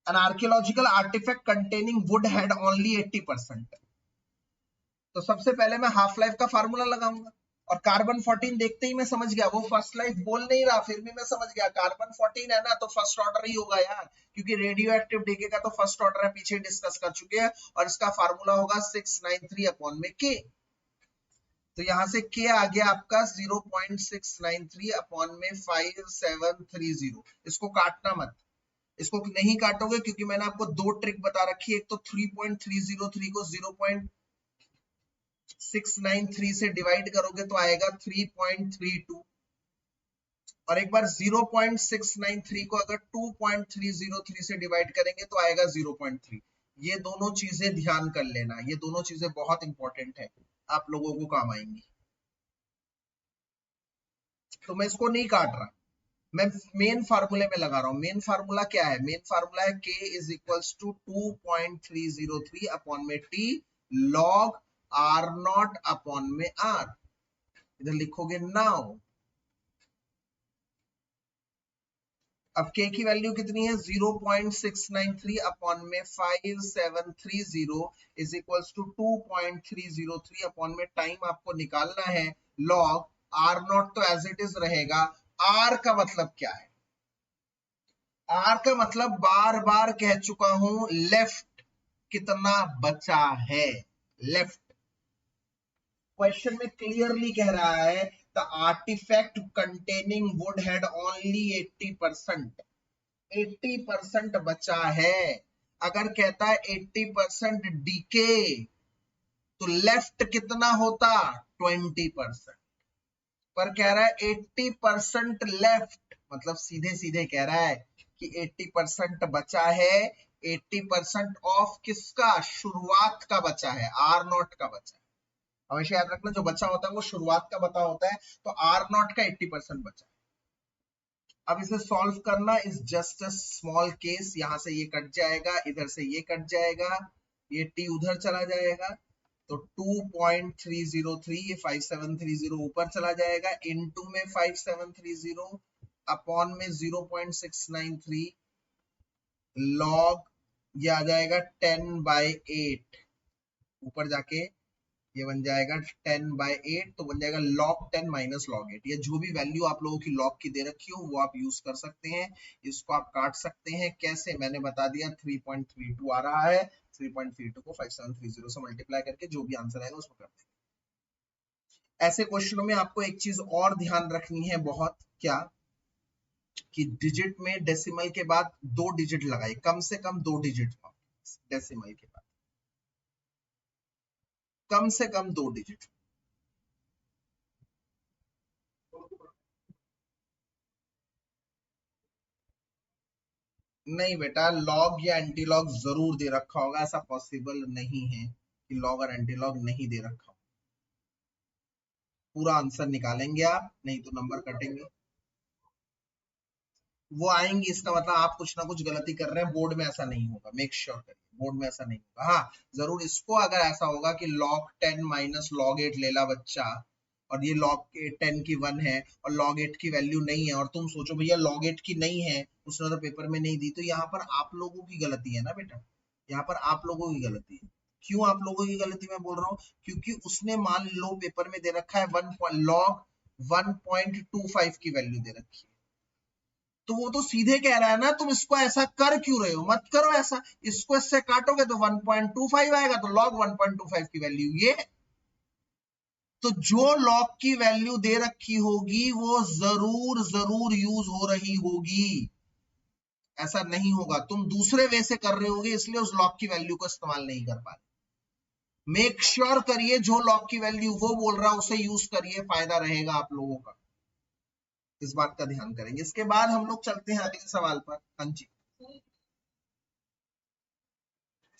An archaeological artifact containing wood had only 80%। तो सबसे पहले मैं हाफ लाइफ का फार्मूला लगाऊंगा, और कार्बन 14 देखते ही मैं समझ गया, वो फर्स्ट लाइफ बोल नहीं रहा, फिर भी मैं समझ गया कार्बन 14 है ना, तो फर्स्ट ऑर्डर ही होगा यार, क्योंकि रेडियो एक्टिव डीके का तो फर्स्ट ऑर्डर है, पीछे डिस्कस कर चुके हैं। और इसका फार्मूला होगा 693 अपॉन में के। तो यहां से के आ गया आपका 0.693 अपॉन में 5730। इसको काटना मत, इसको नहीं काटोगे, क्योंकि मैंने आपको दो ट्रिक बता रखी है। एक तो 3.303 को 0.693 से डिवाइड करोगे तो आएगा 3.32, और एक बार 0.693 को अगर 2.303 से डिवाइड करेंगे तो आएगा 0.3। ये दोनों चीजें ध्यान कर लेना, ये दोनों चीजें बहुत इंपॉर्टेंट है, आप लोगों को काम आएंगी। तो मैं इसको नहीं काट रहा, मैं मेन फार्मूले में लगा रहा हूं। मेन फार्मूला क्या है? मेन फार्मूला है k is equals to 2.303 upon में t log r0 अपॉन में r। इधर लिखोगे नाउ। अब k की वैल्यू कितनी है? 0.693 अपॉन में 5730 इज इक्वल्स टू 2.303 अपॉन में टाइम आपको निकालना है log r0, तो एज इट इज रहेगा। r का मतलब क्या है? r का मतलब बार बार कह चुका हूं, लेफ्ट कितना बचा है, लेफ्ट। क्वेश्चन में क्लियरली कह रहा है the artifact containing wood had only 80%। 80% बचा है। अगर कहता है 80% डीके, तो लेफ्ट कितना होता? 20%। पर कह रहा है 80% लेफ्ट, मतलब सीधे सीधे कह रहा है कि 80% बचा है। 80% ऑफ किसका? शुरुआत का बचा है, R0 का बचा है। हमेशा याद रखना, जो बचा होता है वो शुरुआत का बता होता है, तो R0 का 80% बचा है। अब इसे सॉल्व करना is just a small case. यहां से ये कट जाएगा, इधर से ये कट जाएगा, ये t उधर चला जाएगा, तो 2.303 ये 5730 ऊपर चला जाएगा, इनटू में 5730 अपॉन में 0.693 लॉग ये आ जाएगा 10/8 ऊपर जाके ये बन जाएगा 10/8 तो बन जाएगा log 10 माइनस log 8। ये जो भी वैल्यू आप लोगों की log की दे रखी हो वो आप यूज कर सकते हैं। इसको आप काट सकते हैं कैसे मैंने बता दिया 3.32 आ रहा है 3.32 को 5730 से मल्टीप्लाई करके जो भी आंसर आएगा उसको कर देंगे। ऐसे क्वेश्चनों में आपको एक चीज और ध्यान रखनी है बहुत क्या कि डिजिट में डेसिमल के बाद 2 डिजिट लगाए कम से कम 2 डिजिट डेसिमल के बाद कम से कम 2 डिजिट। नहीं बेटा लॉग या एंटी लॉग जरूर दे रखा होगा, ऐसा पॉसिबल नहीं है कि लॉग और एंटी लॉग नहीं दे रखा हो। पूरा आंसर निकालेंगे आप, नहीं तो नंबर कटेंगे। वो आएंगी इसका मतलब आप कुछ ना कुछ गलती कर रहे हैं, बोर्ड में ऐसा नहीं होगा, मेक श्योर करिए बोर्ड में ऐसा नहीं होगा। हाँ जरूर इसको अगर ऐसा होगा कि log 10 माइनस log 8 ले ला बच्चा और ये log 10 की 1 है और log 8 की वैल्यू नहीं है और तुम सोचो भैया log 8 की नहीं है उसने तो पेपर में नहीं दी, तो यहाँ पर आप लोगों की गलती है ना बेटा, यहाँ पर आप लोगों की गलती है। क्यों आप लोगों की गलती मैं बोल रहा हूँ क्योंकि उसने मान लो पेपर में दे रखा है log 1.25 की वैल्यू दे रखी है, तो वो तो सीधे कह रहा है ना तुम इसको ऐसा कर क्यों रहे हो, मत करो ऐसा, इसको इससे काटोगे तो 1.25 आएगा, तो log 1.25 की वैल्यू ये। तो जो log की वैल्यू दे रखी होगी वो जरूर जरूर यूज हो रही होगी, ऐसा नहीं होगा तुम दूसरे वे से कर रहे होगे इसलिए उस log की वैल्यू को इस्तेमाल नहीं कर पा रहे। मेक श्योर करिए जो log की वैल्यू वो बोल रहा है उसे यूज करिए, फायदा रहेगा आप लोगों का, इस बात का ध्यान करेंगे। इसके बाद हम लोग चलते हैं अगले सवाल पर। हाँ जी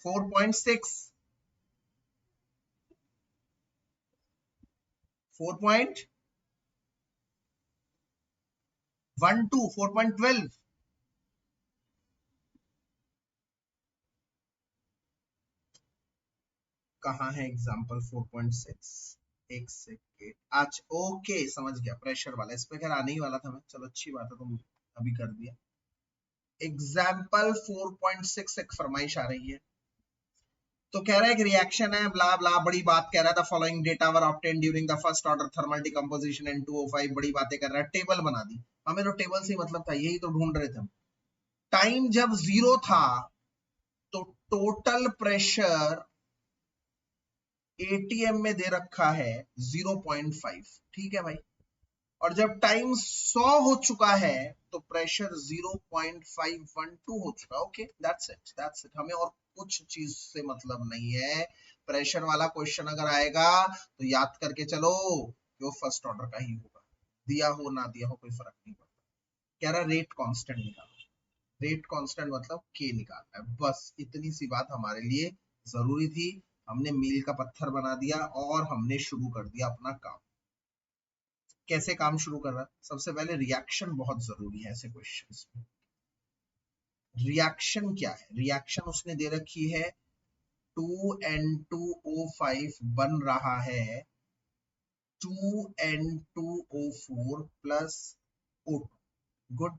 4.6 4.12 4.12 कहाँ है एग्जाम्पल 4.6 एक सेकेंड, अच्छा ओके समझ गया प्रेशर वाला, इस पे खैर आने ही वाला था मैं, चलो अच्छी बात है तुम अभी कर दिया। एग्जाम्पल 4.6 एक फरमाइश आ रही है, तो कह रहा है कि रिएक्शन है ब्ला ब्ला, बड़ी बात कह रहा था, following data were obtained during the first order thermal decomposition in 205, बड़ी बातें कर रहा है, टेबल बना दी। हमें तो टेबल से ही मतलब था, यही तो ढूंढ रहे थे हम। टाइम जब 0 था तो टोटल प्रेशर एटीएम में दे रखा है 0.5, ठीक है भाई, और जब टाइम 100 हो चुका है तो प्रेशर 0.512 हो चुका, ओके दैट्स इट, हमें और कुछ चीज से मतलब नहीं है। प्रेशर वाला क्वेश्चन अगर आएगा तो याद करके चलो कि वो फर्स्ट ऑर्डर का ही होगा, दिया हो ना दिया हो कोई फर्क नहीं पड़ता। कह रहा रेट कांस्टेंट निकालो, रेट कांस्टेंट मतलब के निकालना है, बस इतनी सी बात हमारे लिए जरूरी थी। हमने मील का पत्थर बना दिया और हमने शुरू कर दिया अपना काम। कैसे काम शुरू कर रहा है, सबसे पहले रिएक्शन बहुत जरूरी है ऐसे क्वेश्चंस में। रिएक्शन क्या है, रिएक्शन उसने दे रखी है 2N2O5 बन रहा है 2N2O4 प्लस O2, गुड।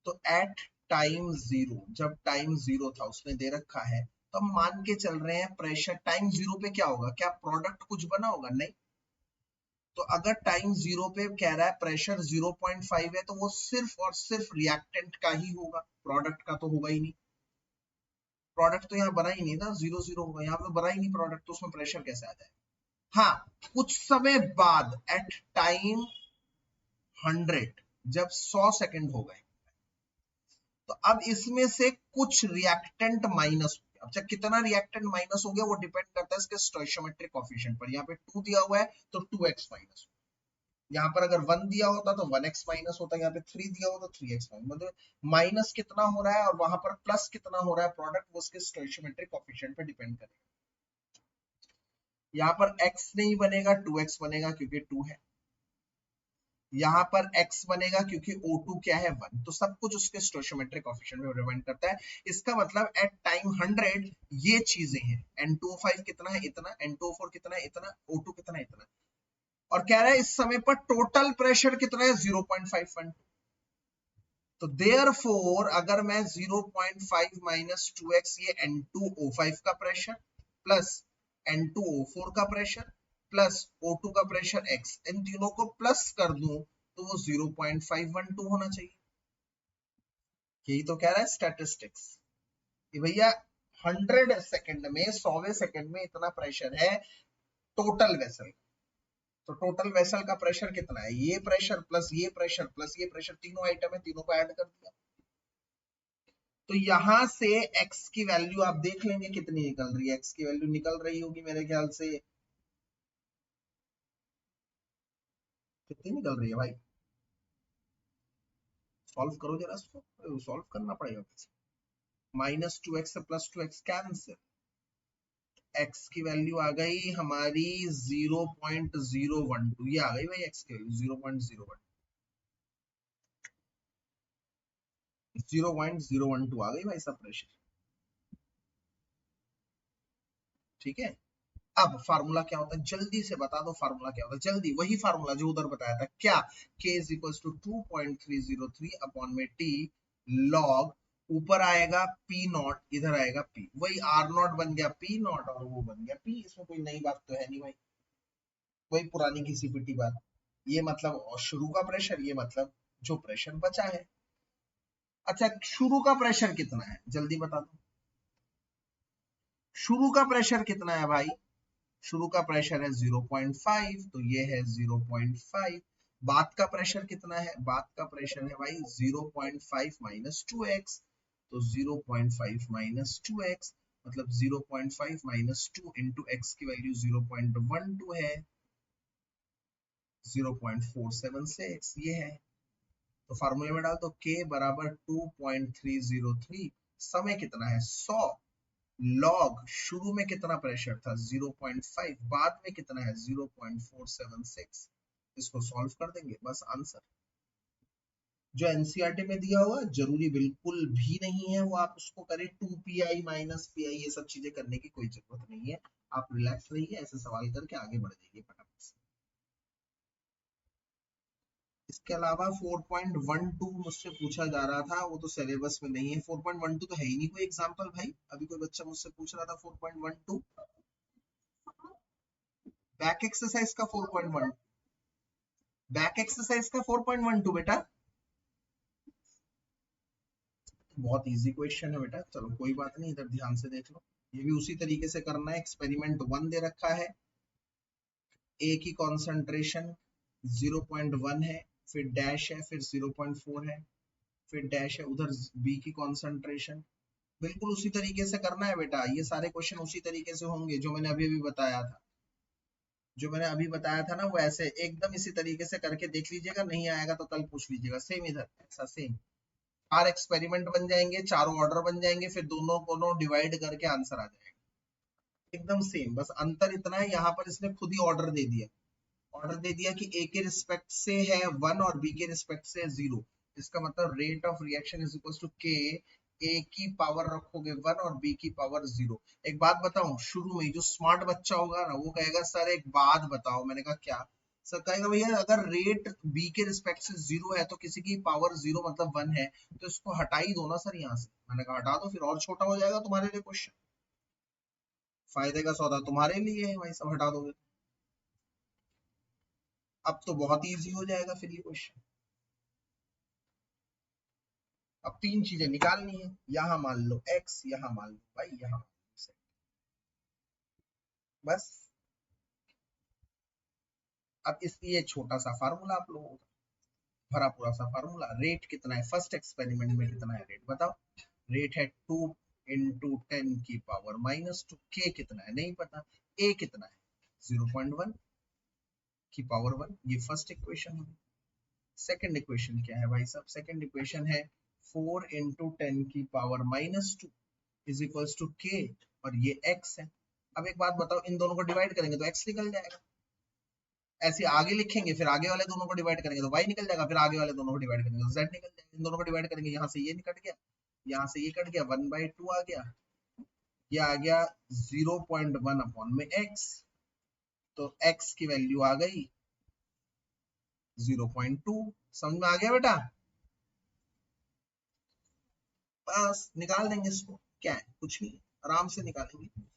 तो एट टाइम 0, जब टाइम 0 था उसने दे रखा है, तो हम मान के चल रहे हैं प्रेशर टाइम 0 पे क्या होगा, क्या प्रोडक्ट कुछ बना होगा, नहीं। तो अगर टाइम 0 पे कह रहा है प्रेशर 0.5 है तो वो सिर्फ और सिर्फ रिएक्टेंट का ही होगा, प्रोडक्ट का तो होगा ही नहीं। प्रोडक्ट तो यहाँ बना ही नहीं था, 0 होगा, यहाँ पे बना ही नहीं प्रोडक्ट, तो उसमें प्रेशर कैसे आ जाएगा। हाँ कुछ समय बाद एट टाइम 100, जब 100 सेकंड हो गए तो अब इसमें से कुछ रिएक्टेंट माइनस हो गया। अच्छा कितना रिएक्टेंट माइनस हो गया वो डिपेंड करता है इसके स्टोइचियोमेट्रिक कोएफिशिएंट पर। यहाँ पे 2 दिया हुआ है तो 2x माइनस, यहाँ पर अगर 1 दिया होता तो 1x माइनस होता, यहाँ पे 3 दिया होता तो 3x माइनस, मतलब माइनस कितना हो रहा है और वहां पर प्लस कितना हो रहा है प्रोडक्ट, वो उसके स्टोइचियोमेट्रिक कोएफिशिएंट पे डिपेंड करेगा। यहाँ पर x नहीं बनेगा 2x बनेगा क्योंकि 2 है, यहाँ पर x बनेगा क्योंकि O2 क्या है 1, तो सब कुछ उसके स्टोइचियोमेट्रिक कोएफिशिएंट में डिपेंड करता है। इसका मतलब एट टाइम 100 ये चीजें हैं, N2O5 कितना है इतना, N2O4 कितना है इतना, O2 कितना है इतना, और कह रहा है इस समय पर टोटल प्रेशर कितना है 0.512। तो देयरफॉर अगर मैं 0.5 माइनस 2x ये N2O5 का प्रेशर प्लस N2O4 का प्रेशर प्लस O2 का प्रेशर x, इन तीनों को प्लस कर दूं तो वो 0.512 होना चाहिए। यही तो कह रहा है स्टैटिस्टिक्स कि भैया 100 सेकंड में 100वें सेकंड में इतना प्रेशर है टोटल वेसल। तो टोटल वेसल का प्रेशर कितना है, ये प्रेशर प्लस ये प्रेशर प्लस ये प्रेशर, तीनों आइटम है, तीनों को ऐड कर दिया। तो यहां से x की वैल्यू आप देख लेंगे कितनी निकल रही है, x की वैल्यू निकल रही होगी मेरे ख्याल से, कितनी निकल रही है भाई, सॉल्व करो जरा इसको, सॉल्व करना पड़ेगा। -2x से +2x कैंसिल, x की वैल्यू आ गई हमारी 0.012, ये आ गई भाई x की वैल्यू 0.012 आ गई भाई सब प्रेशर। ठीक है, अब फार्मूला क्या होता है जल्दी से बता दो, फार्मूला क्या होता है जल्दी, वही फार्मूला जो उधर बताया था, क्या k is equal to 2.303 upon में t log, ऊपर आएगा p नॉट, इधर आएगा p, वही r नॉट बन गया p नॉट और वो बन गया p, इसमें कोई नई बात तो है नहीं भाई, वही पुरानी घिसी पिटी बात। ये मतलब शुरू का प्रेशर, ये मतलब जो प्रेशर बचा है। अच्छा शुरू का प्रेशर कितना है जल्दी बता दो, शुरू का प्रेशर कितना है भाई, शुरू का प्रेशर है 0.5, तो ये है 0.5। बाद का प्रेशर कितना है, बाद का प्रेशर है भाई 0.5 माइनस 2x, तो 0.5 माइनस 2x मतलब 0.5 माइनस 2 इंटू एक्स की वैल्यू 0.12 है, 0.476 ये है। तो फार्मूले में डाल दो k बराबर 2.303, समय कितना है 100, लॉग शुरू में कितना प्रेशर था 0.5, बाद में कितना है 0.476, इसको सॉल्व कर देंगे बस आंसर। जो एनसीईआरटी में दिया हुआ जरूरी बिल्कुल भी नहीं है वो आप उसको करें, 2pi माइनस पी ये सब चीजें करने की कोई जरूरत नहीं है, आप रिलैक्स रहिए, ऐसे सवाल करके आगे बढ़ जाइए फटाफट से। इसके अलावा 4.12 मुझसे पूछा जा रहा था, वो तो सिलेबस में नहीं है, 4.12 तो है ही नहीं कोई एग्जांपल भाई, अभी कोई बच्चा मुझसे पूछ रहा था 4.12, बैक एक्सरसाइज का 4.1, बैक एक्सरसाइज का 4.12 बेटा, बहुत इजी क्वेश्चन है बेटा, चलो कोई बात नहीं, इधर ध्यान से देख लो, ये भी उसी तरीके से करना है। एक्सपेरिमेंट 1 दे रखा है, ए की कॉन्सेंट्रेशन 0.1 है, फिर डैश है, फिर 0.4 है, फिर डैश है, उधर बी की कॉन्सेंट्रेशन, बिल्कुल उसी तरीके से करना है बेटा, ये सारे क्वेश्चन उसी तरीके से होंगे जो मैंने अभी अभी बताया था, जो मैंने अभी बताया था ना वो ऐसे एकदम इसी तरीके से करके देख लीजिएगा, नहीं आएगा तो कल पूछ लीजिएगा, सेम इधर ऐसा सेम 4 एक्सपेरिमेंट बन जाएंगे, चारों ऑर्डर बन जाएंगे, फिर दोनों को डिवाइड करके आंसर आ जाएगा एकदम सेम, बस अंतर इतना है यहाँ पर इसने खुद ही ऑर्डर दे दिया, ऑर्डर दे दिया कि ए के रिस्पेक्ट से है 1 और बी के रिस्पेक्ट से 0, इसका मतलब rate of reaction is equal to K, A की पावर रखोगे 1 और बी की पावर 0। एक बात बताऊं, शुरू में जो स्मार्ट बच्चा होगा ना वो कहेगा सर एक बात बताओ, मैंने कहा क्या, सर कहेगा भैया अगर रेट बी के रिस्पेक्ट से 0 है तो किसी की पावर 0 मतलब 1 है, तो इसको हटा ही दो ना सर यहाँ से, मैंने कहा हटा दो फिर और छोटा हो जाएगा तुम्हारे लिए क्वेश्चन, फायदे का सौदा तुम्हारे लिए है भाई, सब हटा दोगे, अब तो बहुत इजी हो जाएगा फिर ये क्वेश्चन। अब 3 चीजें निकालनी है, यहां मान लो x, यहां मान लो भाई, यहां बस। अब इसकी ये छोटा सा फार्मूला आप लोगों का भरा पूरा सा फार्मूला, रेट कितना है फर्स्ट एक्सपेरिमेंट में, कितना है रेट बताओ, रेट है 2 इंटू 10 की पावर -2, k कितना है नहीं पता, a कितना है 0.1 की पावर 1, ये फर्स्ट इक्वेशन है। सेकंड इक्वेशन क्या है भाई साहब, सेकंड इक्वेशन है 4 इंटू 10 की power -2 is equals to k, और ये x है। अब एक बात बताओ, इन दोनों को डिवाइड करेंगे तो x निकल जाएगा, ऐसे आगे लिखेंगे, फिर आगे वाले दोनों को डिवाइड करेंगे तो y निकल जाएगा, फिर आगे वाले दोनों को डिवाइड करेंगे तो z निकल जाएगा, इन दोनों को डिवाइड करेंगे, यहाँ से ये कट गया, यहाँ से ये कट गया, 1/2 आ गया, ये आ गया 0.1 अपॉन में x, तो x की वैल्यू आ गई 0.2। समझ में आ गया बेटा? बस निकाल देंगे इसको, क्या है, कुछ नहीं, आराम से निकालेंगे।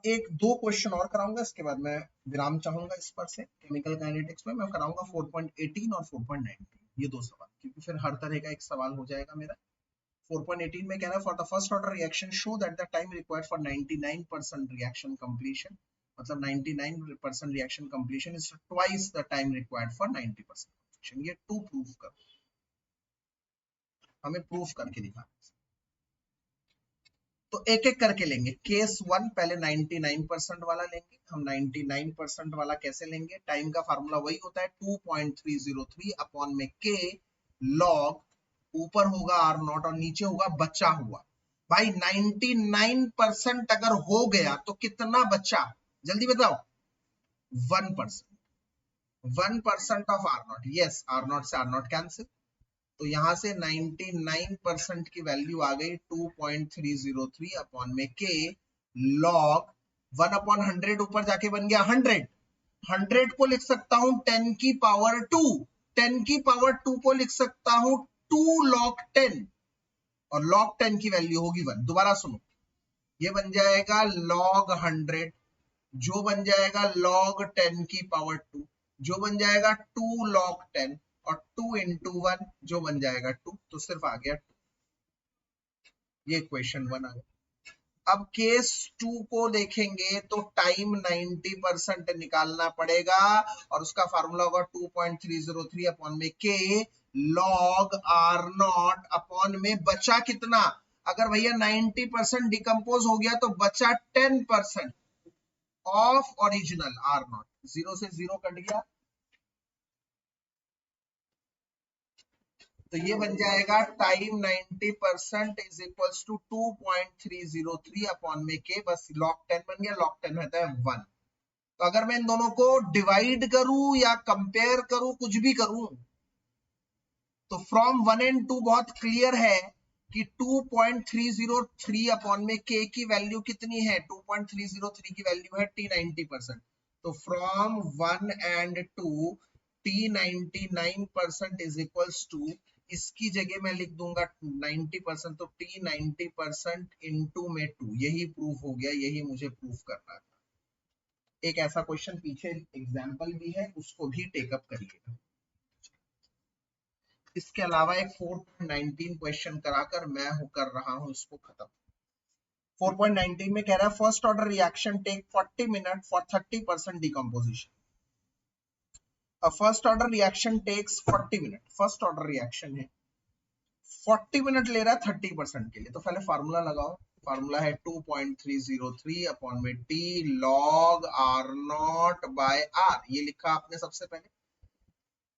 एक दो क्वेश्चन और कराऊंगा, इसके बाद मैं विराम चाहूंगा इस पर से। केमिकल काइनेटिक्स में मैं कराऊंगा 4.18 और 4.19, ये दो सवाल, क्योंकि फिर हर तरह का एक सवाल हो जाएगा मेरा। 4.18 में कह रहा है for the first order reaction show that the time required for 99% reaction completion, मतलब 99% reaction completion is twice the time required for 90% completion. ये टू प्रूफ कर, हमें प्रूफ करके दिखाना। तो एक एक करके लेंगे। केस 1 पहले 99% वाला लेंगे हम। 99% वाला कैसे लेंगे? टाइम का फार्मूला वही होता है 2.303 अपॉन में k लॉग, ऊपर होगा आर नॉट और नीचे होगा बचा हुआ। भाई 99% अगर हो गया तो कितना बचा, जल्दी बताओ? 1%। 1% of R naught, yes, R naught से आर नॉट कैंसिल, तो यहां से 99% की वैल्यू आ गई 2.303 अपॉन में k लॉग 1/100, ऊपर जाके बन गया 100। 100 को लिख सकता हूं 10 की पावर 2, 10 की पावर 2 को लिख सकता हूं 2 log 10, और log 10 की वैल्यू होगी 1। दोबारा सुनो, ये बन जाएगा log 100, जो बन जाएगा log 10 की पावर 2, जो बन जाएगा 2 log 10, और 2 into 1 जो बन जाएगा 2, तो सिर्फ आ गया 2। ये क्वेश्चन 1 आ गया। अब केस 2 को देखेंगे तो टाइम 90% निकालना पड़ेगा, और उसका फार्मूला होगा 2.303 अपॉन में k log r not upon में बचा कितना। अगर भैया 90% डिकम्पोज हो गया तो बचा 10% ऑफ ओरिजिनल r नॉट, 0 से 0 कट गया, तो ये बन जाएगा time 90% is equals to 2.303 upon में के, बस log 10 बन गया, log 10 रहता है 1। तो अगर मैं इन दोनों को डिवाइड करूं या कंपेयर करूं, कुछ भी करूं, तो फ्रॉम 1 एंड 2 बहुत क्लियर है कि 2.303 अपॉन में के की वैल्यू कितनी है, 2.303 की वैल्यू है टी 90%। तो from 1 and 2 T 99% is equals to, इसकी जगह मैं लिख दूंगा 90%, तो टी 90% इंटू में 2, यही प्रूफ हो गया, यही मुझे प्रूफ करना था। एक ऐसा क्वेश्चन पीछे एग्जाम्पल भी है, उसको भी टेकअप करिएगा। इसके अलावा एक 4.19 क्वेश्चन कराकर मैं कर रहा हूं इसको खत्म। 4.19 में कह रहा है first order reaction take 40 minute for 30% decomposition. First order reaction takes 40 minute, first order reaction है, 40 मिनट ले रहा है 30% के लिए, तो पहले फार्मूला लगाओ। फार्मूला है 2.303 अपॉन में T log R naught by R, ये लिखा आपने सबसे पहले।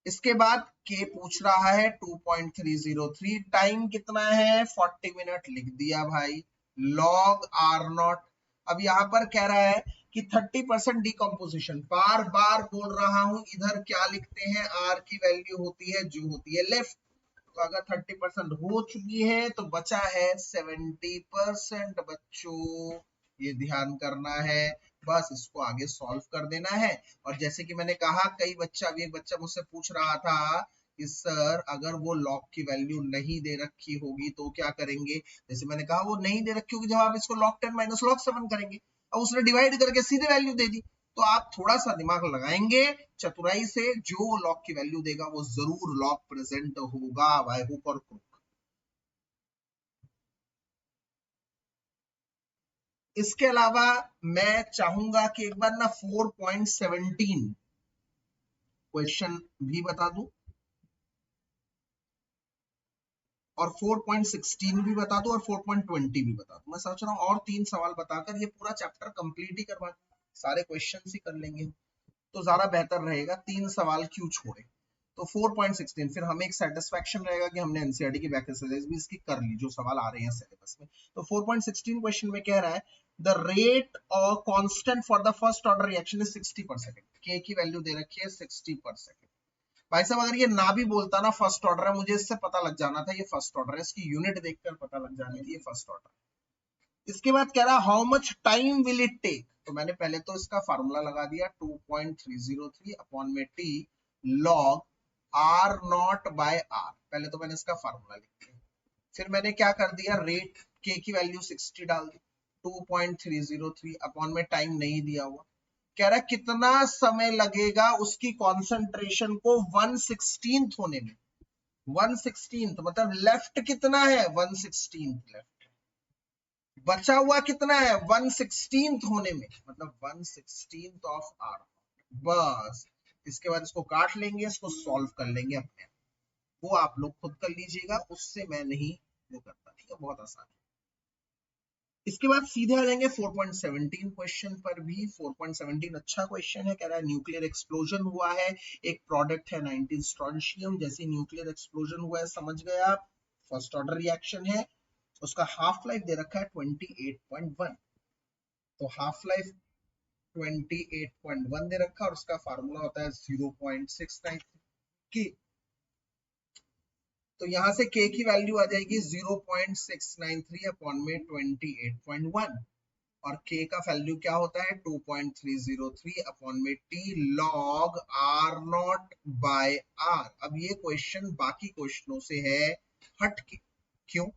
इसके बाद के पूछ रहा है 2.303, टाइम कितना है 40 मिनट, लिख दिया भाई, लॉग आर नॉट। अब यहां पर कह रहा है कि 30% डिकम्पोजिशन, बार बार बोल रहा हूं, इधर क्या लिखते हैं, आर की वैल्यू होती है जो होती है लेफ्ट, तो अगर 30% हो चुकी है तो बचा है 70% बच्चों, ये ध्यान करना है, बस इसको आगे सॉल्व कर देना है। और जैसे कि मैंने कहा, कई बच्चा, अभी एक बच्चा मुझसे पूछ रहा था कि सर अगर वो लॉग की वैल्यू नहीं दे रखी होगी तो क्या करेंगे। जैसे मैंने कहा, वो नहीं दे रखी होगी जब आप इसको log 10 माइनस log 7 करेंगे, और उसने डिवाइड करके सीधे वैल्यू दे दी, तो आप थोड़ा सा दिमाग लगाएंगे चतुराई से, जो लॉग की वैल्यू देगा वो जरूर लॉग प्रेजेंट होगा, बाय हुक और क्रुक। इसके अलावा मैं चाहूंगा कि एक बार ना 4.17 क्वेश्चन भी बता दूं, और 4.16 भी बता दूं, और 4.20 भी बता दूं। मैं सोच रहा हूं और 3 सवाल बताकर ये पूरा चैप्टर कंप्लीट ही करवा, सारे क्वेश्चन ही कर लेंगे तो ज्यादा बेहतर रहेगा, 3 सवाल क्यों छोड़े। तो 4.16 फिर हमें एक सेटिस्फेक्शन रहेगा कि हमने एनसीईआरटी की बैक एक्सरसाइज भी इसकी कर ली, जो सवाल आ रहे हैं सिलेबस में। तो 4.16 क्वेश्चन में कह रहा है द रेट और constant for the first order reaction is 60 पर सेकंड। के की वैल्यू दे रखी है 60/सेकंड। भाई साहब अगर ये ना भी बोलता ना फर्स्ट ऑर्डर है, मुझे इससे पता लग जाना था ये फर्स्ट ऑर्डर है, इसकी यूनिट देखकर पता लग जानी थी ये फर्स्ट ऑर्डर। इसके बाद कह रहा how much time will it take, तो मैंने पहले तो इसका फार्मूला लगा दिया 2.303 अपॉन में T log R naught by R, पहले तो मैंने इसका फार्मूला लिख दिया। फिर मैंने क्या कर दिया, रेट के की वैल्यू 60 डाल दी, 2.303 अपॉन में टाइम नहीं दिया हुआ, कह रहा है कितना समय लगेगा उसकी कॉन्सेंट्रेशन को 1/16 होने में। 1/16 मतलब लेफ्ट कितना है 1/16 लेफ्ट, बचा हुआ कितना है 1/16 होने में, मतलब 1/16 ऑफ आर। बस इसके बाद इसको काट लेंगे, इसको सॉल्व कर लेंगे अपने, वो आप लोग खुद कर लीजिएगा, उससे मैं नहीं वो करता, ठीक है, बहुत आसान है। इसके बाद सीधे आ जाएंगे 4.17 क्वेश्चन पर भी। 4.17 अच्छा क्वेश्चन है, कह रहा है न्यूक्लियर एक्सप्लोजन हुआ है, एक प्रोडक्ट है 19 स्ट्रोंशियम, जैसे न्यूक्लियर एक्सप्लोजन हुआ है समझ गए आप, फर्स्ट ऑर्डर रिएक्शन है, उसका हाफ लाइफ दे रखा है 28.1, तो हाफ लाइफ 28.1 दे रखा है और उसका फार्मूला होता है 0.69 की, तो यहां से k की वैल्यू आ जाएगी 0.693 अपॉन में 28.1 और k का वैल्यू क्या होता है 2.303 अपॉन में t log r naught by r। अब ये क्वेश्चन बाकी क्वेश्चनों से है हट के, क्यों?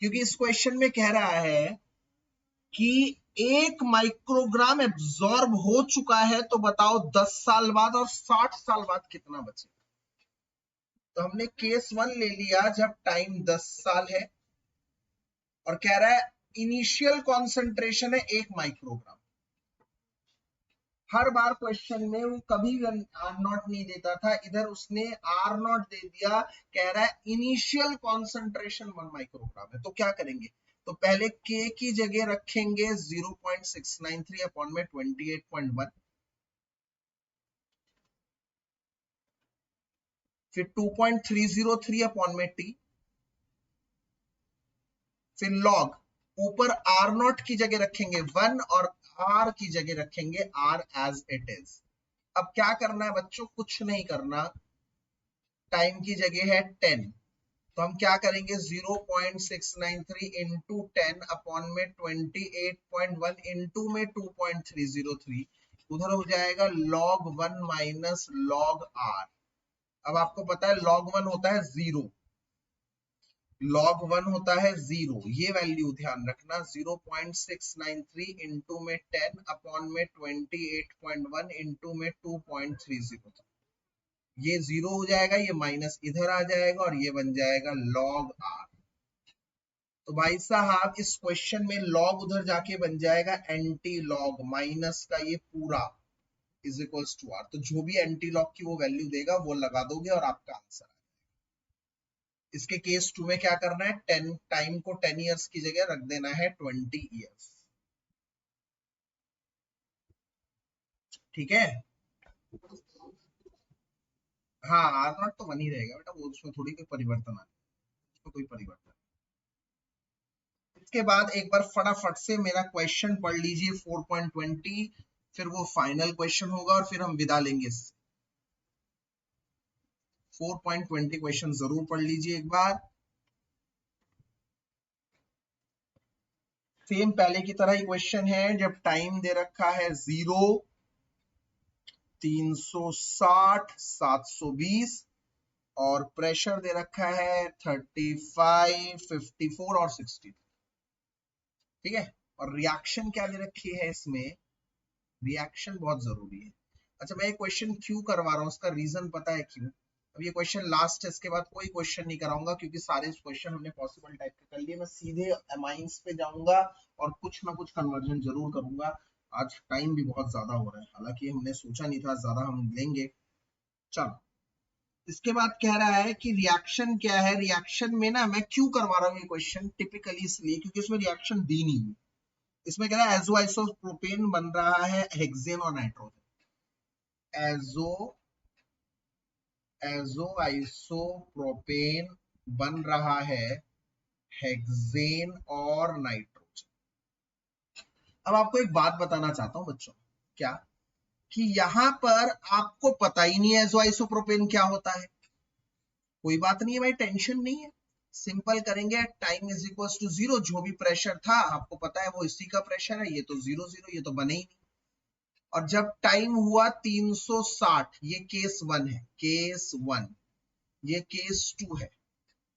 क्योंकि इस क्वेश्चन में कह रहा है कि 1 माइक्रोग्राम एब्जॉर्ब हो चुका है, तो बताओ 10 साल बाद और 60 साल बाद कितना बचेगा। तो हमने केस 1 ले लिया जब टाइम 10 साल है और कह रहा है इनिशियल कॉन्सेंट्रेशन है 1 माइक्रोग्राम। हर बार क्वेश्चन में वो कभी भी आर नॉट नहीं देता था, इधर उसने आर नॉट दे दिया, कह रहा है इनिशियल कॉन्सेंट्रेशन 1 माइक्रोग्राम है। तो क्या करेंगे, तो पहले के की जगह रखेंगे 0.693 अपॉन में 28.1, फिर 2.303 अपॉन में टी, फिर लॉग ऊपर आर नॉट की जगह रखेंगे 1 और आर की जगह रखेंगे आर एज इट इज। अब क्या करना है बच्चों, कुछ नहीं करना, टाइम की जगह है 10, तो हम क्या करेंगे 0.693 इंटू 10 अपॉन में 28.1 इंटू में 2.303, उधर हो जाएगा log 1 माइनस log r। अब आपको पता है log 1 होता है 0, log 1 होता है 0, ये वैल्यू ध्यान रखना, 0.693 इंटू में 10 अपॉन में 28.1 इंटू में 2.303, ये 0 हो जाएगा, ये माइनस इधर आ जाएगा और ये बन जाएगा log r। तो भाई साहब इस क्वेश्चन में log उधर जाके बन जाएगा एंटी लॉग, माइनस का ये पूरा इज इक्वल्स टू r, तो जो भी एंटी लॉग की वो वैल्यू देगा वो लगा दोगे और आपका आंसर। इसके केस 2 में क्या करना है, 10 टाइम को 10 इयर्स की जगह रख देना है 20 इयर्स, ठीक है। हाँ आर नॉट तो 1 ही रहेगा बेटा, वो उसमें थोड़ी कोई परिवर्तन आ, उसमें कोई परिवर्तन। इसके बाद एक बार फटाफट से मेरा क्वेश्चन पढ़ लीजिए 4.20, फिर वो फाइनल क्वेश्चन होगा और फिर हम विदा लेंगे। 4.20 क्वेश्चन जरूर पढ़ लीजिए एक बार। सेम पहले की तरह ही क्वेश्चन है, जब टाइम दे रखा है 0, 360, 720 और प्रेशर दे रखा है 35, 54 और 60, ठीक है। और रिएक्शन क्या दे रखी है इसमें, रिएक्शन बहुत जरूरी है। अच्छा मैं ये क्वेश्चन क्यों करवा रहा हूँ, उसका रीजन पता है क्यों। अब ये क्वेश्चन लास्ट है, इसके बाद कोई क्वेश्चन नहीं कराऊंगा क्योंकि सारे क्वेश्चन हमने पॉसिबल टाइप के कर लिए। मैं सीधे अमाइंस पे जाऊंगा और कुछ ना कुछ कन्वर्जन जरूर करूंगा। आज टाइम भी बहुत ज्यादा हो रहा है, हालांकि हमने सोचा नहीं था ज्यादा हम लेंगे। चलो इसके बाद कह रहा है कि रिएक्शन क्या है, रिएक्शन में ना मैं क्यों करवा रहा हूँ ये क्वेश्चन, टिपिकली इसलिए क्योंकि उसमें रिएक्शन दी नहीं हुई। इसमें कह रहा है एजो आइसोप्रोपेन बन रहा है हेक्सेन और नाइट्रोजन, एजो आइसोप्रोपेन बन रहा है हेक्सेन और नाइट्रोजन। अब आपको एक बात बताना चाहता हूं बच्चों, क्या कि यहां पर आपको पता ही नहीं है आइसोप्रोपेन क्या होता है। कोई बात नहीं है भाई, टेंशन नहीं है, सिंपल करेंगे। टाइम इज इक्वल टू 0, जो भी प्रेशर था आपको पता है वो इसी का प्रेशर है, ये तो 0 0, ये तो बने ही नहीं। और जब टाइम हुआ 360, ये केस 1 है, केस 1, ये केस 2 है,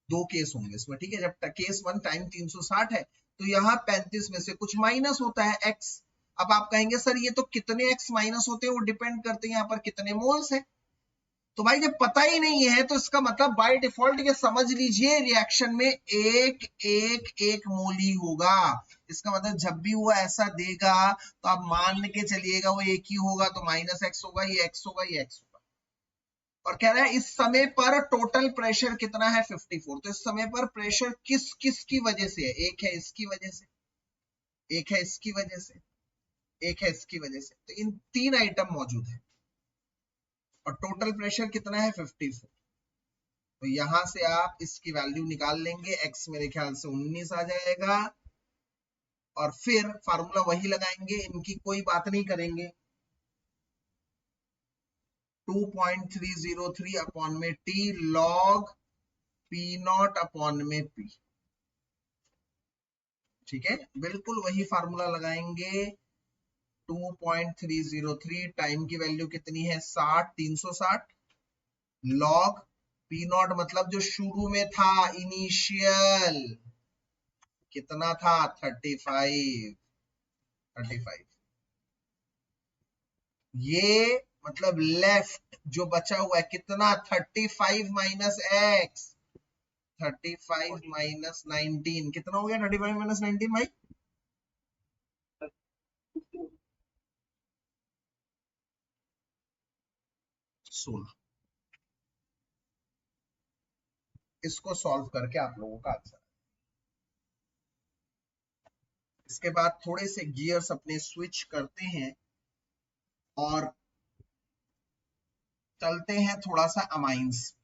दो केस होंगे इसमें, ठीक है। जब केस 1 टाइम 360 है तो यहाँ 35 में से कुछ माइनस होता है x। अब आप कहेंगे सर ये तो कितने x माइनस होते हैं वो डिपेंड करते हैं यहाँ पर कितने मोल्स है। तो भाई जब पता ही नहीं है तो इसका मतलब बाय डिफॉल्ट ये समझ लीजिए रिएक्शन में एक एक एक मोल ही होगा। इसका मतलब जब भी वो ऐसा देगा तो आप मान के चलिएगा वो एक ही होगा, तो माइनस एक्स होगा, ये x होगा, ये x होगा। और कह रहा है इस समय पर टोटल प्रेशर कितना है 54। तो इस समय पर प्रेशर किस किस की वजह से है, एक है इसकी वजह से, एक है इसकी वजह से, एक है इसकी वजह से। तो इन तीन आइटम मौजूद है और टोटल प्रेशर कितना है 54। तो यहां से आप इसकी वैल्यू निकाल लेंगे, x मेरे ख्याल से 19 आ जाएगा। और फिर फार्मूला वही लगाएंगे, इनकी कोई बात नहीं करेंगे। 2.303 अपॉन में t log p0 अपॉन में p, ठीक है, बिल्कुल वही फार्मूला लगाएंगे। 2.303 टाइम की वैल्यू कितनी है 60, 360 लॉग p0 मतलब जो शुरू में था इनिशियल कितना था 35। ये मतलब लेफ्ट जो बचा हुआ है कितना 35 माइनस एक्स, 35 माइनस 19 कितना हो गया 35 माइनस 19 भाई 16। इसको सॉल्व करके आप लोगों का आंसर। इसके बाद थोड़े से गियर्स अपने स्विच करते हैं और चलते हैं थोड़ा सा अमाइंस।